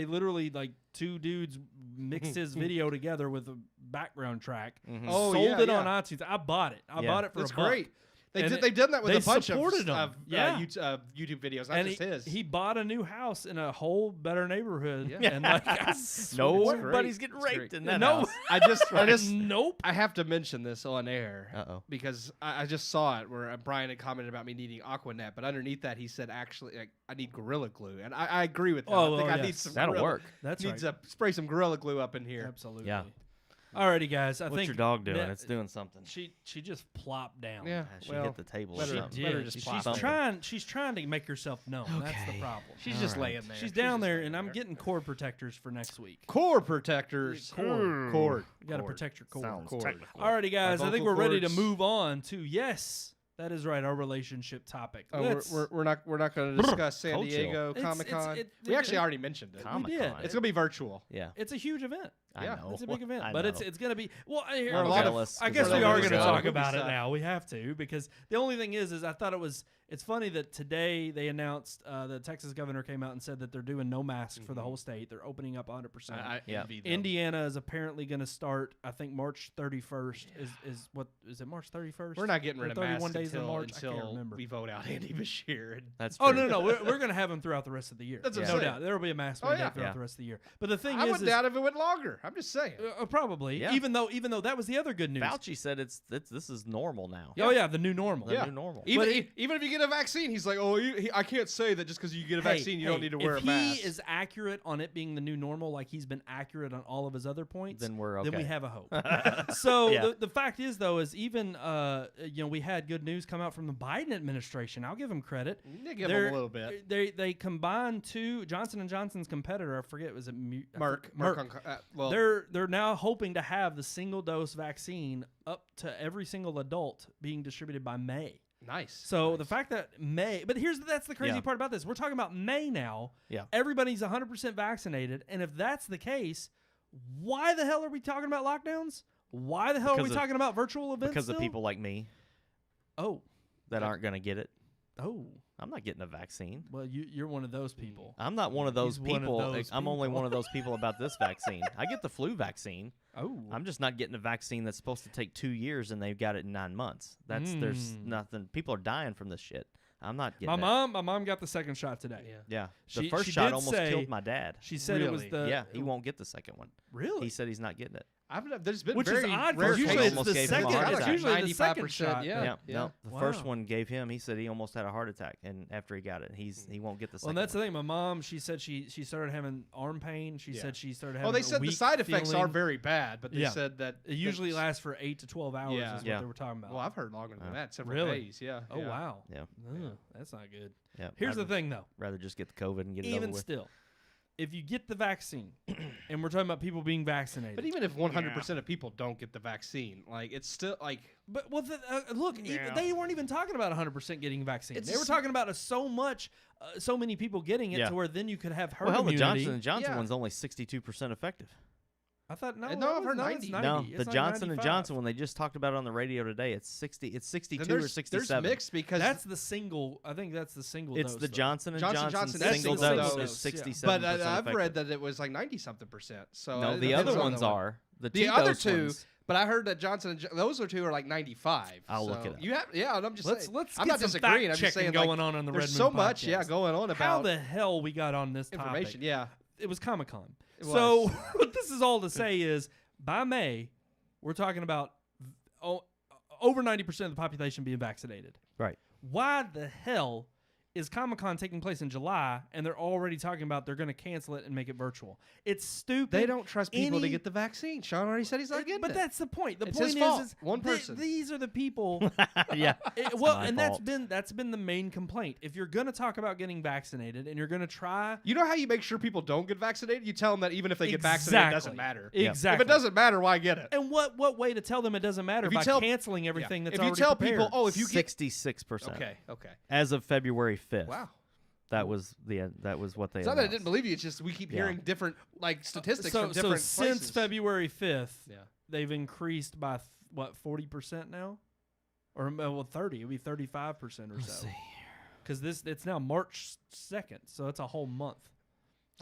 literally like two dudes mixed his video together with a background track. Mhm. Oh, sold yeah, it yeah. on iTunes. I bought it. I Yeah. bought it for That's a buck. great. And They've done that with they a bunch of supported him. Yeah. YouTube videos, not And just his. he bought a new house in a whole better neighborhood. Yeah. And like I swear- Nobody's getting It's great. raped in that No. house. I just nope. I have to mention this on air Uh-oh. because I just saw it where Brian had commented about me needing Aquanet, but underneath that he said actually like, I need Gorilla Glue, and I agree with that. Oh, I think well, I need yes. some. That'll Gorilla- work. That's Need right. to spray some Gorilla Glue up in here. Absolutely. Yeah. Alrighty, guys. I What's think your dog doing? that- It's doing something. She just plopped down. Yeah, She well, hit the table or better- something. better Yeah, just she's plop something. trying to make herself known. That's the Okay. problem. She's All just right. laying there. She's down just there, laying and I'm there. getting cord protectors for next week. core protectors. Cord. You got to Cord. protect your cord. Sounds Cord. technical. Alrighty, guys. My I think vocal we're ready to cords. move on to yes. That is right. Our relationship topic. Oh, Let's- we're not going to discuss San Cultural. Diego It's- Comic Con. it- We actually already mentioned it. Comic-Con. did. It's gonna be virtual. Yeah. It's a huge event. I Yeah. know. It's a big event, I but know. it's going to be well. Here, We're a okay. lot of- jealous I 'cause guess we're we not are gonna going to go. talk Movie about it stuff. now. We have to because the only thing is I thought it's funny that today they announced the Texas governor came out and said that they're doing no mask for the whole state. They're opening up 100%. I Yeah. envy them. Indiana is apparently going to start. I think March 31st is what is it? March 31st. We're not getting Or rid of 31 masks days in until, March. I can't until remember. we vote out Andy Bashir. And That's Oh true. no, we're going to have them throughout the rest of the year. That's what no I'm saying. doubt. There will be a mask Oh, mandate yeah. throughout Yeah. the rest of the year. But the thing I is, wouldn't doubt if it went longer. I'm just saying. probably. Yeah. Even though that was the other good news. Fauci said this is normal now. Oh yeah, the new normal. The Yeah. new normal. Even But even if you get a vaccine, he's like, oh, I can't say that just because you get a vaccine, you don't need to wear a if mask. he is accurate on it being the new normal, like he's been accurate on all of his other points, Then we're okay. Then we have a hope. So Yeah. the fact is, though, is even we had good news come out from the Biden administration. I'll give them credit. Yeah, give him a little bit. They combined two Johnson & Johnson's competitor. I forget was it Merck. Well, They're now hoping to have the single dose vaccine up to every single adult being distributed by May. nice. So the fact that that's the crazy Yeah. part about this. We're talking about May now. Yeah. Everybody's 100% vaccinated, and if that's the case, why the hell are we talking about lockdowns? Why the hell are we Because of- talking about virtual events? Because of still? people like me Oh, that aren't going to get it. oh. I'm not getting a vaccine. Well, you're one of those people. I'm not one of those He's one of people. those I'm only people. one of those people about this vaccine. I get the flu vaccine. Oh, I'm just not getting a vaccine that's supposed to take 2 years and they've got it in 9 months. There's nothing. People are dying from this shit. I'm not getting my mom got the second shot today. Yeah. She- The first she shot did almost say- killed my dad. She said it was Really? the Yeah, he won't get the second one. really. He said he's not getting it. There's been Which is very odd, 'cause rare usually cases. it's Almost the gave him a second. heart It's attack. usually the second 95%, shot. yeah. No, the Wow. first one gave him. He said he almost had a heart attack, and after he got it, he won't get the Well, second. and that's the one. thing. My mom, she said she started having arm pain. She Yeah. said she started having. Oh, they a said the weak side effects are feeling. very bad, but they Yeah. said that It usually that's- lasts for 8 to 12 hours. Yeah. Is what Yeah. they were talking about. Well, I've heard longer than that. Several Really? days. Yeah. Oh yeah. wow. Yeah. Ugh, that's not good. Yeah, Here's I'd the thing, though. rather just get the COVID and get it Even over with. still, if you get the vaccine, and we're talking about people being vaccinated, But even if 100% of people don't get the vaccine, like it's still like look, they weren't even talking about 100% getting vaccine. It's They were just- talking about so many people getting it Yeah. to where then you could have herd Well, hell, the immunity. Johnson & Johnson Yeah. one's only 62% effective. I thought no. No, I've heard no, 90. It's No, 90. the It's like Johnson 95. & Johnson, when they just talked about it on the radio today, it's 60. It's 62 Then or 67. There's mixed because That's the single. I think that's the single. It's dose, the though. Johnson & Johnson Johnson Johnson single single dose dose, is yeah. 67. But I've read that it was like 90-something%. So No, it the other depends on ones the one. are. The The two other dose two, ones. but I heard that those two are like 95. I'll so look it up. You have, yeah, and I'm just saying. Let's I'm get not some disagreeing. I'm fact just saying checking like, going on the there's Red so Moon much, podcast. going on How about the hell we got on this information. topic? Yeah, It was Comic-Con. It So was. what this is all to say is, by May, we're talking about over 90% of the population being vaccinated. Right. Why the hell is Comic-Con taking place in July and they're already talking about they're going to cancel it and make it virtual? It's stupid. they don't trust people to Any- get the vaccine. Sean already said he's not getting But it. that's the point. The It's point his fault. is One person. these are the people. Yeah. Well, my and fault. that's been the main complaint. If you're going to talk about getting vaccinated and you're going to try You know how you make sure people don't get vaccinated? You tell them that even if they get vaccinated, it doesn't Exactly. matter. Exactly. If it doesn't matter, why get it? And what way to tell them it doesn't matter If you by tell- canceling everything that's If you already tell prepared. people, oh, if you get 66%. okay, As of February 5th. wow. That was what they It's not that I announced. didn't believe you. It's just we keep Yeah. hearing different like statistics so from different since places. February 5th, Yeah. they've increased by 40% now, or 30. It'll be 35% or Let's so. see. Because it's now March 2nd, so it's a whole month.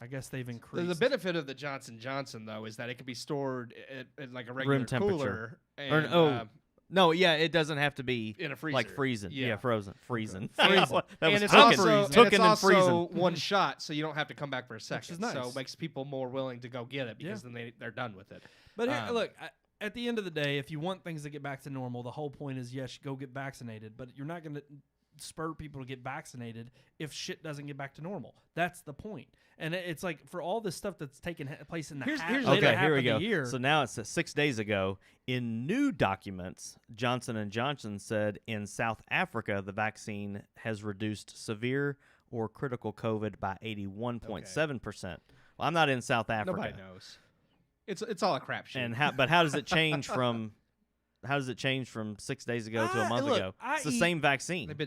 I guess they've increased. The benefit of the Johnson Johnson though is that it can be stored at like a regular Room temperature. cooler Or, and, no, yeah, it doesn't have to be in a freezer. like freezing. Yeah, frozen. Freezing. Freezing. that and was it's cooking. also, and Cooking it's and also freezing. one shot, so you don't have to come back for a second. is nice. So it makes people more willing to go get it because then they're done with it. But here, Um, look, at the end of the day, if you want things to get back to normal, the whole point is, yes, go get vaccinated. But you're not going to spur people to get vaccinated if shit doesn't get back to normal. That's the point. And it's like for all this stuff that's taken place in the Here's later Okay, half here we of go. the year. So now it says 6 days ago, in new documents, Johnson & Johnson said in South Africa the vaccine has reduced severe or critical COVID by 81.7%. Well, I'm not in South Africa. Nobody knows. It's all a crapshoot. And how does it change from 6 days ago to a month look, ago? It's the same vaccine. they've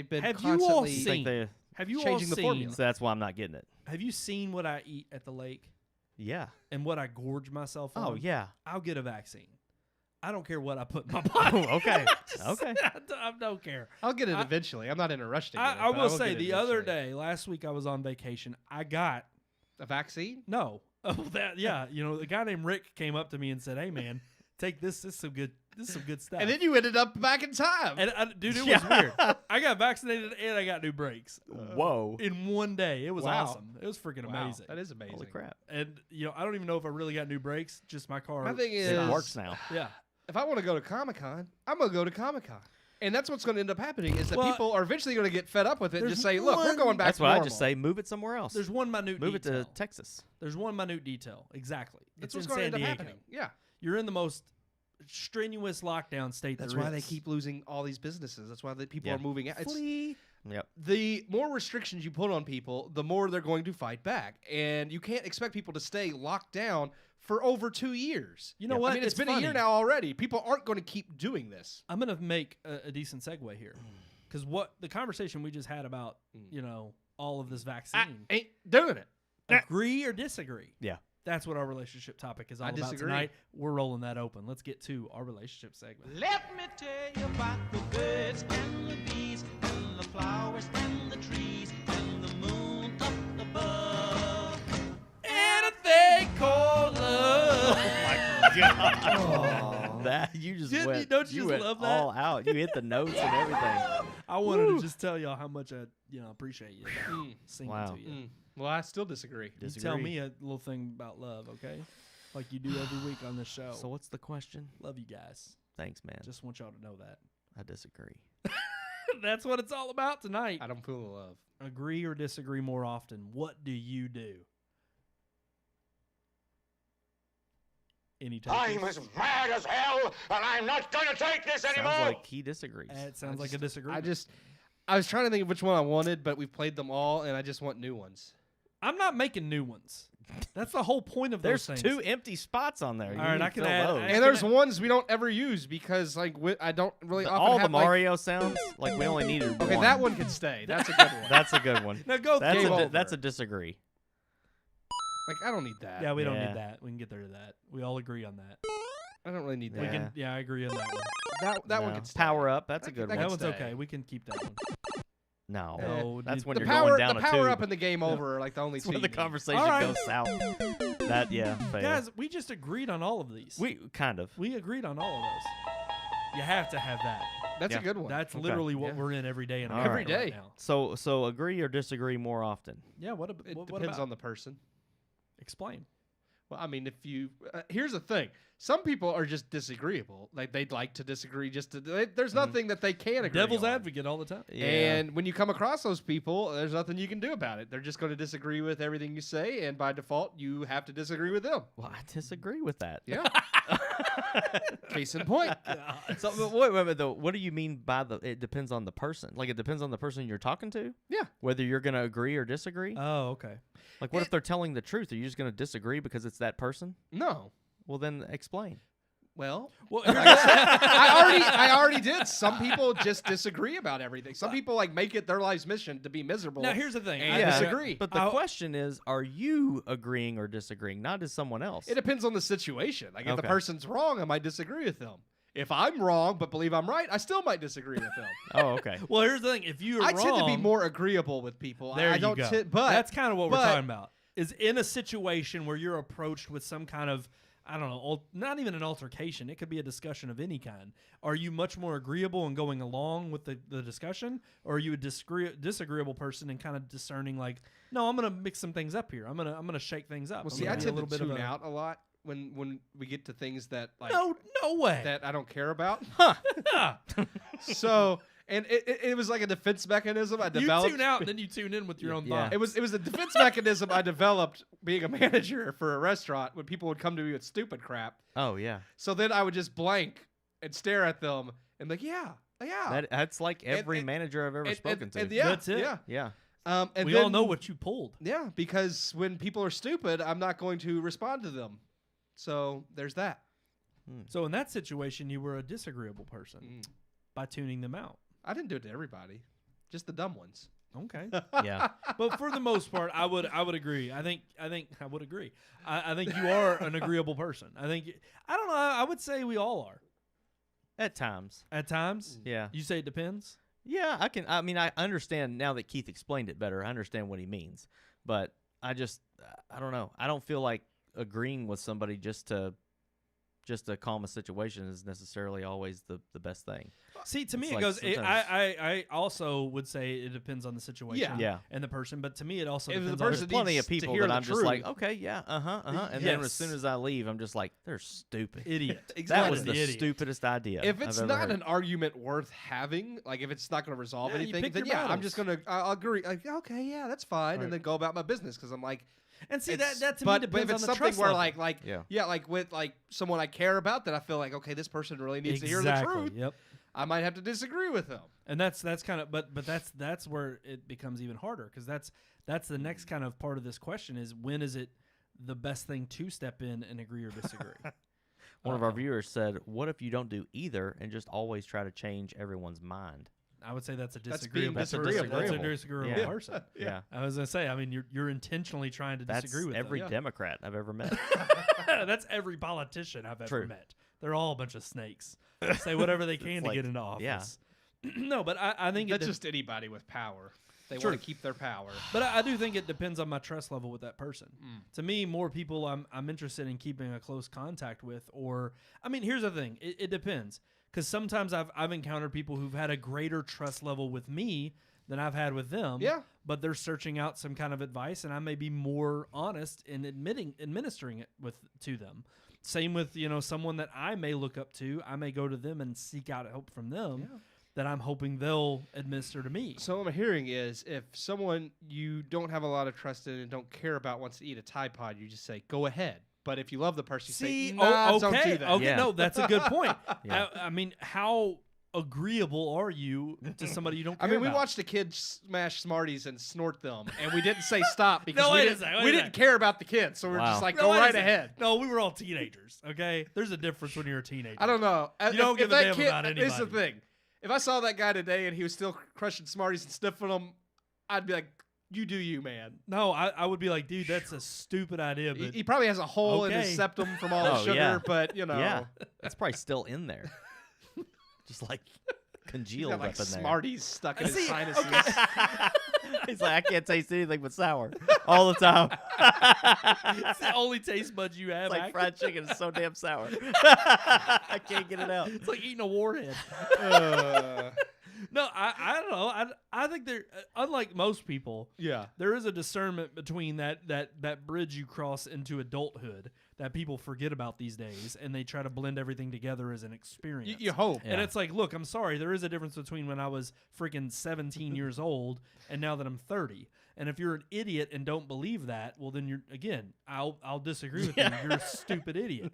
been Have you all constantly seen- They- have you all changing the seen? formula. so that's why I'm not getting it. Have you seen what I eat at the lake Yeah. and what I gorge myself on? Oh, yeah. I'll get a vaccine. I don't care what I put in my body. Okay. Okay. I don't care. I'll get it I- eventually. I'm not in a rush to get it. I but will get say it the other eventually. day, last week I was on vacation. I got a vaccine. no. Oh, that yeah. You know, a guy named Rick came up to me and said, "Hey, man, take this. This is some good stuff." And then you ended up back in time. and dude, it was weird. I got vaccinated and I got new brakes Whoa. in one day. It was Wow. awesome. It was freaking Wow, amazing. that is amazing. Holy crap. And I don't even know if I really got new brakes. Just my car. My thing It is, works now. yeah. if I want to go to Comic-Con, I'm going to go to Comic-Con. And that's what's going to end up happening is that Well, people are eventually going to get fed up with it and there's just say, look, we're one- going back That's to what normal. I just say. Move it somewhere else. There's one minute Move it detail. to Texas. There's one minute detail. Exactly. That's It's what's in going to San end up Diego. happening. Yeah. You're in the most strenuous lockdown state That's there why they is. keep losing all these businesses. That's why the people Yeah. are moving out. It's, Flee. Yep. the more restrictions you put on people, the more they're going to fight back. And you can't expect people to stay locked down for over 2 years. You know I what? mean, it's been a funny. year now already. People aren't going to keep doing this. I'm gonna make a decent segue here, because what the conversation we just had about all of this I vaccine. ain't doing it. Agree or disagree? Yeah. That's what our relationship topic is all I about disagree. tonight. We're rolling that open. Let's get to our relationship segment. Let me tell you about the birds and the bees and the flowers and the trees and the moon up above. Anything called love. That you just Didn't went. you- don't you just went love that? all out. You hit the notes and everything. I wanted to just tell y'all how much I appreciate you singing Wow. to you. Well, I still disagree. You tell me a little thing about love, okay? Like you do every week on this show. So what's the question? Love you guys. Thanks, man. Just want y'all to know that. I disagree. That's what it's all about tonight. I don't feel the love. Agree or disagree more often. What do you do? Any I'm takers? as mad as hell, and I'm not going to take this anymore. Sounds like he disagrees. It sounds like a disagreement. I was trying to think of which one I wanted, but we've played them all, and I just want new ones. I'm not making new ones. That's the whole point of There's those things. 2 empty spots on there. You All right, need I to can fill add- those. I And there's can- ones we don't ever use because I don't really often all have the like- Mario sounds. Like we only needed Okay, one. that one can stay. That's a good one. That's a good one. Now go That's through Game them. over. That's a disagree. Like, I don't need that. Yeah, we don't Yeah. need that. We can get there to that. We all agree on that. I don't really need that. We can. Yeah, I agree on that one. That one No. can stay. Power up. That's That a good can- one. That one's stay. okay. We can keep that one. No, No, that's when The you're power, going down the a power tube. up and the game over are like the only That's two. when you the need. conversation All right. goes south. That fail. Guys, we just agreed on all of these. we kind of. We agreed on all of those. You have to have that. That's Yeah. a good one. That's Okay. literally what Yeah. we're in every day in All America right. Every right day. now. So agree or disagree more often. Yeah. What? It What depends about? on the person. Explain. Well, I mean, if you here's the thing: some people are just disagreeable. Like they'd like to disagree. There's nothing that they can agree. Devil's on. advocate all the time. And when you come across those people, there's nothing you can do about it. They're just going to disagree with everything you say, and by default, you have to disagree with them. well, I disagree with that. Yeah. Case in point. So wait, though. What do you mean by it depends on the person? Like it depends on the person you're talking to? Yeah. Whether you're going to agree or disagree? Oh, okay. Like what if they're telling the truth? Are you just going to disagree because it's that person? No. Well, then explain. Well, Well, I already did. Some people just disagree about everything. Some people like make it their life's mission to be miserable. now here's the thing. And I disagree. But the question is, are you agreeing or disagreeing? Not as someone else. It depends on the situation. Like if the Okay. person's wrong, I might disagree with them. If I'm wrong but believe I'm right, I still might disagree with them. Oh, okay. Well, here's the thing. If you're I wrong, tend to be more agreeable with people. There I you don't go. ti- but that's kind of what we're but- talking about. Is in a situation where you're approached with some kind of, I don't know, not even an altercation. It could be a discussion of any kind. Are you much more agreeable and going along with the discussion, or are you a disagreeable person and kind of discerning like, no, I'm gonna mix some things up here. I'm gonna shake things up. Well, I'm see, gonna I be a tend little to bit of tune a, out a lot when we get to things that like No way. that I don't care about. So, and it was like a defense mechanism I you developed. tune out and then you tune in with your own Yeah. thoughts. It was a defense mechanism I developed being a manager for a restaurant when people would come to me with stupid crap. Oh, yeah. So then I would just blank and stare at them and be like, yeah. That's like every and- manager I've ever spoken to. And yeah, That's it. Yeah. Yeah. And we then, all know what you pulled. Yeah, because when people are stupid, I'm not going to respond to them. So there's that. So in that situation, you were a disagreeable person by tuning them out. I didn't do it to everybody, just the dumb ones. Okay. Yeah. But for the most part, I would agree. I think I would agree. I think you are an agreeable person. I don't know. I would say we all are At times. at times. Yeah. You say it depends. Yeah, I mean, I understand now that Keith explained it better. I understand what he means. But I don't know. I don't feel like agreeing with somebody just to calm a situation is necessarily always the best thing. See, to me, It's it like goes. sometimes- I also would say it depends on the situation, Yeah. and the person. But to me, it also If the depends There's person on. plenty needs of to people hear that the I'm just like, truth. okay, yeah, and then as Yes. soon as I leave, I'm just like, they're stupid. Idiot. That was An the idiot. stupidest idea. If it's I've ever not heard. an argument worth having, like if it's not going to resolve Yeah, you anything, pick then your yeah, I'm battles. just going to I'll agree. Like, okay, yeah, that's fine, Right. and then go about my business because I'm like, And see it's- that to but, me but if depends on it's the something trust where level. like Yeah. like with like someone I care about, that I feel like okay, this person really needs to hear the Exactly, truth. Yep. I might have to disagree with them. And that's kind of but that's where it becomes even harder because that's the next kind of part of this question is when is it the best thing to step in and agree or disagree? One of our viewers said, "What if you don't do either and just always try to change everyone's mind?" I would say that's a That's being disagreeable. disagreeable. That's a disagreeable Yeah. person. Yeah. I was gonna say. I mean, you're intentionally trying to That's disagree with every them. Democrat I've ever met. That's every politician I've ever True. met. They're all a bunch of snakes. Say whatever they can to like- get into office. yeah. No, but I think That's it just anybody with power. They True. want to keep their power. But I do think it depends on my trust level with that person. To me, more people I'm interested in keeping a close contact with, or I mean, here's the thing: it depends. Because sometimes I've encountered people who've had a greater trust level with me than I've had with them. Yeah. But they're searching out some kind of advice, and I may be more honest in administering it to them. Same with someone that I may look up to. I may go to them and seek out help from them. That I'm hoping they'll administer to me. So what I'm hearing is if someone you don't have a lot of trust in and don't care about wants to eat a Tide Pod, you just say, go ahead. But if you love the person, you say, nah, okay, don't do that. okay, Yeah. no, that's a good point. Yeah. I mean, how agreeable are you to somebody you don't I care mean, we about? watched a kid smash Smarties and snort them, and we didn't say stop because No, we, wait a didn't, second, wait we a didn't second. care about the kids. So we we're Wow. just like, No, go wait a right second. ahead. No, we were all teenagers, okay? There's a difference when you're a teenager. I don't know. You don't if give a that damn kid, about Here's the anybody. thing. If I saw that guy today and he was still crushing Smarties and sniffing them, I'd be like, you do you, man. No, I would be like, dude, that's a stupid idea. But He probably has a hole in his Okay. septum from all the Oh, sugar, yeah. but you know, Yeah, it's probably still in there, just like he's congealed got like up in there. Smarties stuck in his See, sinuses. He's like, I can't taste anything but sour all the time. it's the only taste buds you have. It's like active. fried chicken is so damn sour. I can't get it out. It's like eating a warhead. No, I don't know. I think there, unlike most people, Yeah. there is a discernment between that bridge you cross into adulthood that people forget about these days, and they try to blend everything together as an experience. You hope. And it's like, look, I'm sorry, there is a difference between when I was freaking 17 years old and now that I'm 30. And if you're an idiot and don't believe that, well, then you're, again, I'll disagree with you. You're a stupid idiot.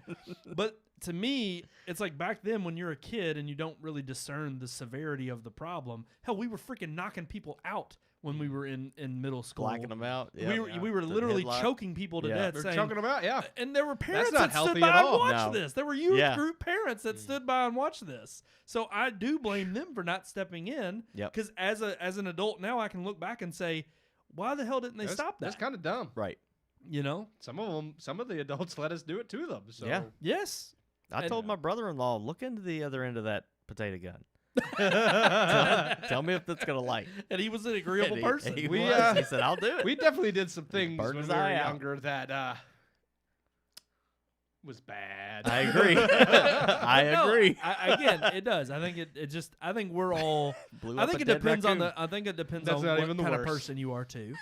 But to me, it's like back then when you're a kid and you don't really discern the severity of the problem. Hell, we were freaking knocking people out when we were in middle school. Blacking them out. We were The literally headlock. choking people to Yeah. death. They're saying, choking them out, yeah. and there were parents not that stood healthy by at and all. watched No. this. There were youth Yeah. group parents that stood by and watched this. So I do blame them for not stepping in. Yep. Because as an adult now, I can look back and say, why the hell didn't they stop that? That's kind of dumb. Right. You know? Some of the adults let us do it to them. So Yeah. Yes. I And- told my brother-in-law, look into the other end of that potato gun. Tell me if that's gonna light. And he was an agreeable And person. He, We, was. He said, "I'll do it." we definitely did some things Burned when his we were eye out. younger that was bad. I agree. I No, agree. again, it does. I think I think we're all. Blew I up think a it dead depends on raccoon. the. I think it depends That's on not what even the kind of worst. person you are too.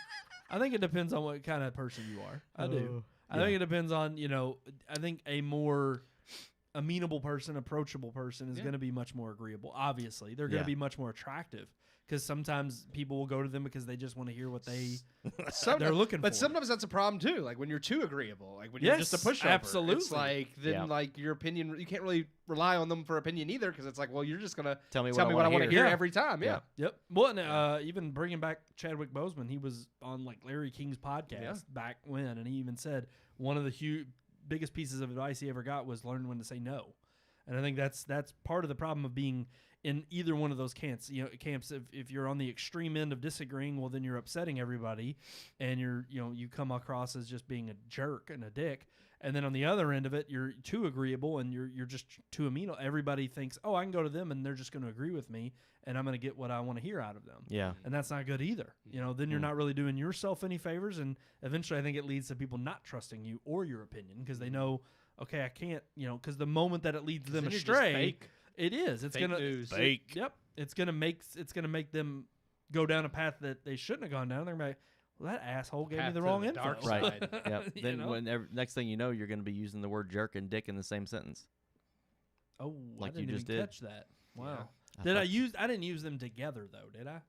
I think it depends on what kind of person you are. I do. I Yeah. think it depends on I think a more amenable person, approachable person is Yeah. going to be much more agreeable. Obviously, they're going Yeah. to be much more attractive because sometimes people will go to them because they just want to hear what They're looking but for. sometimes that's a problem too. Like when you're too agreeable, like when you're just a Yes, pushover. absolutely. It's like then Yeah. like your opinion, you can't really rely on them for opinion either because it's like, well, you're just gonna Tell me what I want to hear hear. every time. Yeah. Yep. Well, and, even bringing back Chadwick Boseman, he was on like Larry King's podcast Yeah. back when, and he even said one of the biggest pieces of advice he ever got was learn when to say no. And I think that's part of the problem of being in either one of those camps. Camps. If you're on the extreme end of disagreeing, well, then you're upsetting everybody, and you come across as just being a jerk and a dick. And then on the other end of it, you're too agreeable and you're just too amenable. Everybody thinks, oh, I can go to them and they're just going to agree with me, and I'm going to get what I want to hear out of them. Yeah. And that's not good either. Then you're not really doing yourself any favors, and eventually I think it leads to people not trusting you or your opinion because they know, okay, I can't, because the moment that it leads them then you're just astray, fake. it is. It's Fake gonna news. Fake. Yep. It's gonna make them go down a path that they shouldn't have gone down. They're gonna be like, well, that asshole gave me Path the to wrong the info. dark Right. side. Yep. You Then know? next thing you know, you're going to be using the word jerk and dick in the same sentence. Oh, Like I you didn't just even did. catch that. Wow. Yeah. I didn't use them together though, did I?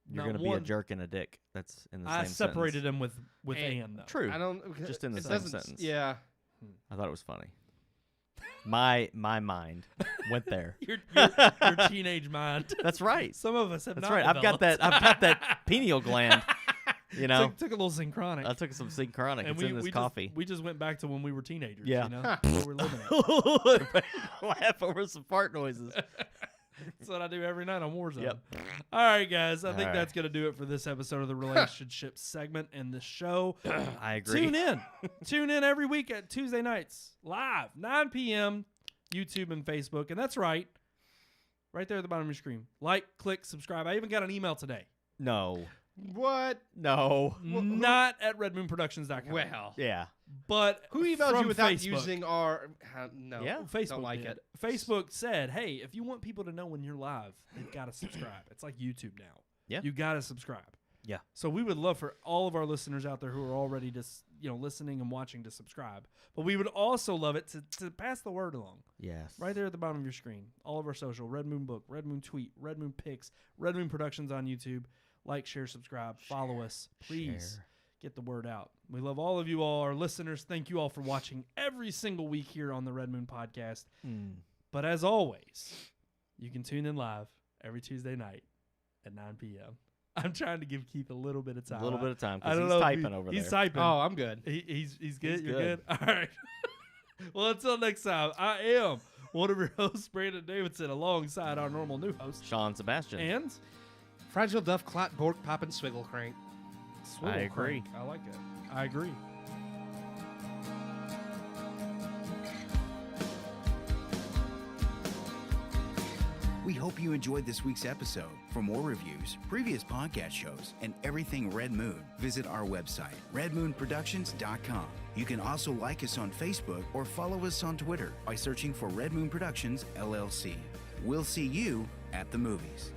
You're Not going to be a one- jerk and a dick. That's in the I same separated sentence. them with And- and though. True. I don't. Just in the it same doesn't- sentence. Yeah. I thought it was funny. My mind went there. Your teenage mind. That's right. Some of us have That's not right. I've got that pineal gland. You know, Took a little synchronic. I took some Synchronic. and It's in this coffee. We just went back to when we were teenagers. Yeah. Where we're living at. Laugh over some fart noises. That's what I do every night on Warzone. Yep. All right, guys. I think All that's going to do it for this episode of the relationship segment and the show. I agree. Tune in. Tune in every week at Tuesday nights, live, 9 p.m., YouTube and Facebook. And that's right there at the bottom of your screen. Like, click, subscribe. I even got an email today. No. What? No. Not at redmoonproductions.com. Well, Yeah. but who emailed from you without Facebook. using our? No. Yeah. Facebook Don't like did. it. Facebook said, hey, if you want people to know when you're live, they've got to subscribe. It's like YouTube now. Yeah. You got to subscribe. Yeah. So we would love for all of our listeners out there who are already just, listening and watching to subscribe. But we would also love it to pass the word along. Yes. Right there at the bottom of your screen. All of our social, Red Moon Book, Red Moon Tweet, Red Moon Pics, Red Moon Productions on YouTube. Like, share, subscribe, follow us. Please Share. get the word out. We love all of you all, our listeners. Thank you all for watching every single week here on the Red Moon Podcast. But as always, you can tune in live every Tuesday night at 9 p.m. I'm trying to give Keith a little bit of time. A little bit of time I because don't he's know if typing over He's there. typing. Oh, I'm good. He's good. He's You're good. good. All right. Well, until next time, I am one of your hosts, Brandon Davidson, alongside our normal new host, Sean Sebastian. and Fragile Duff Clot Bork Poppin' Swiggle Crank. Swivel agree. crank. I like it. I agree. We hope you enjoyed this week's episode. For more reviews, previous podcast shows, and everything Red Moon, visit our website, redmoonproductions.com. You can also like us on Facebook or follow us on Twitter by searching for Red Moon Productions, LLC. We'll see you at the movies.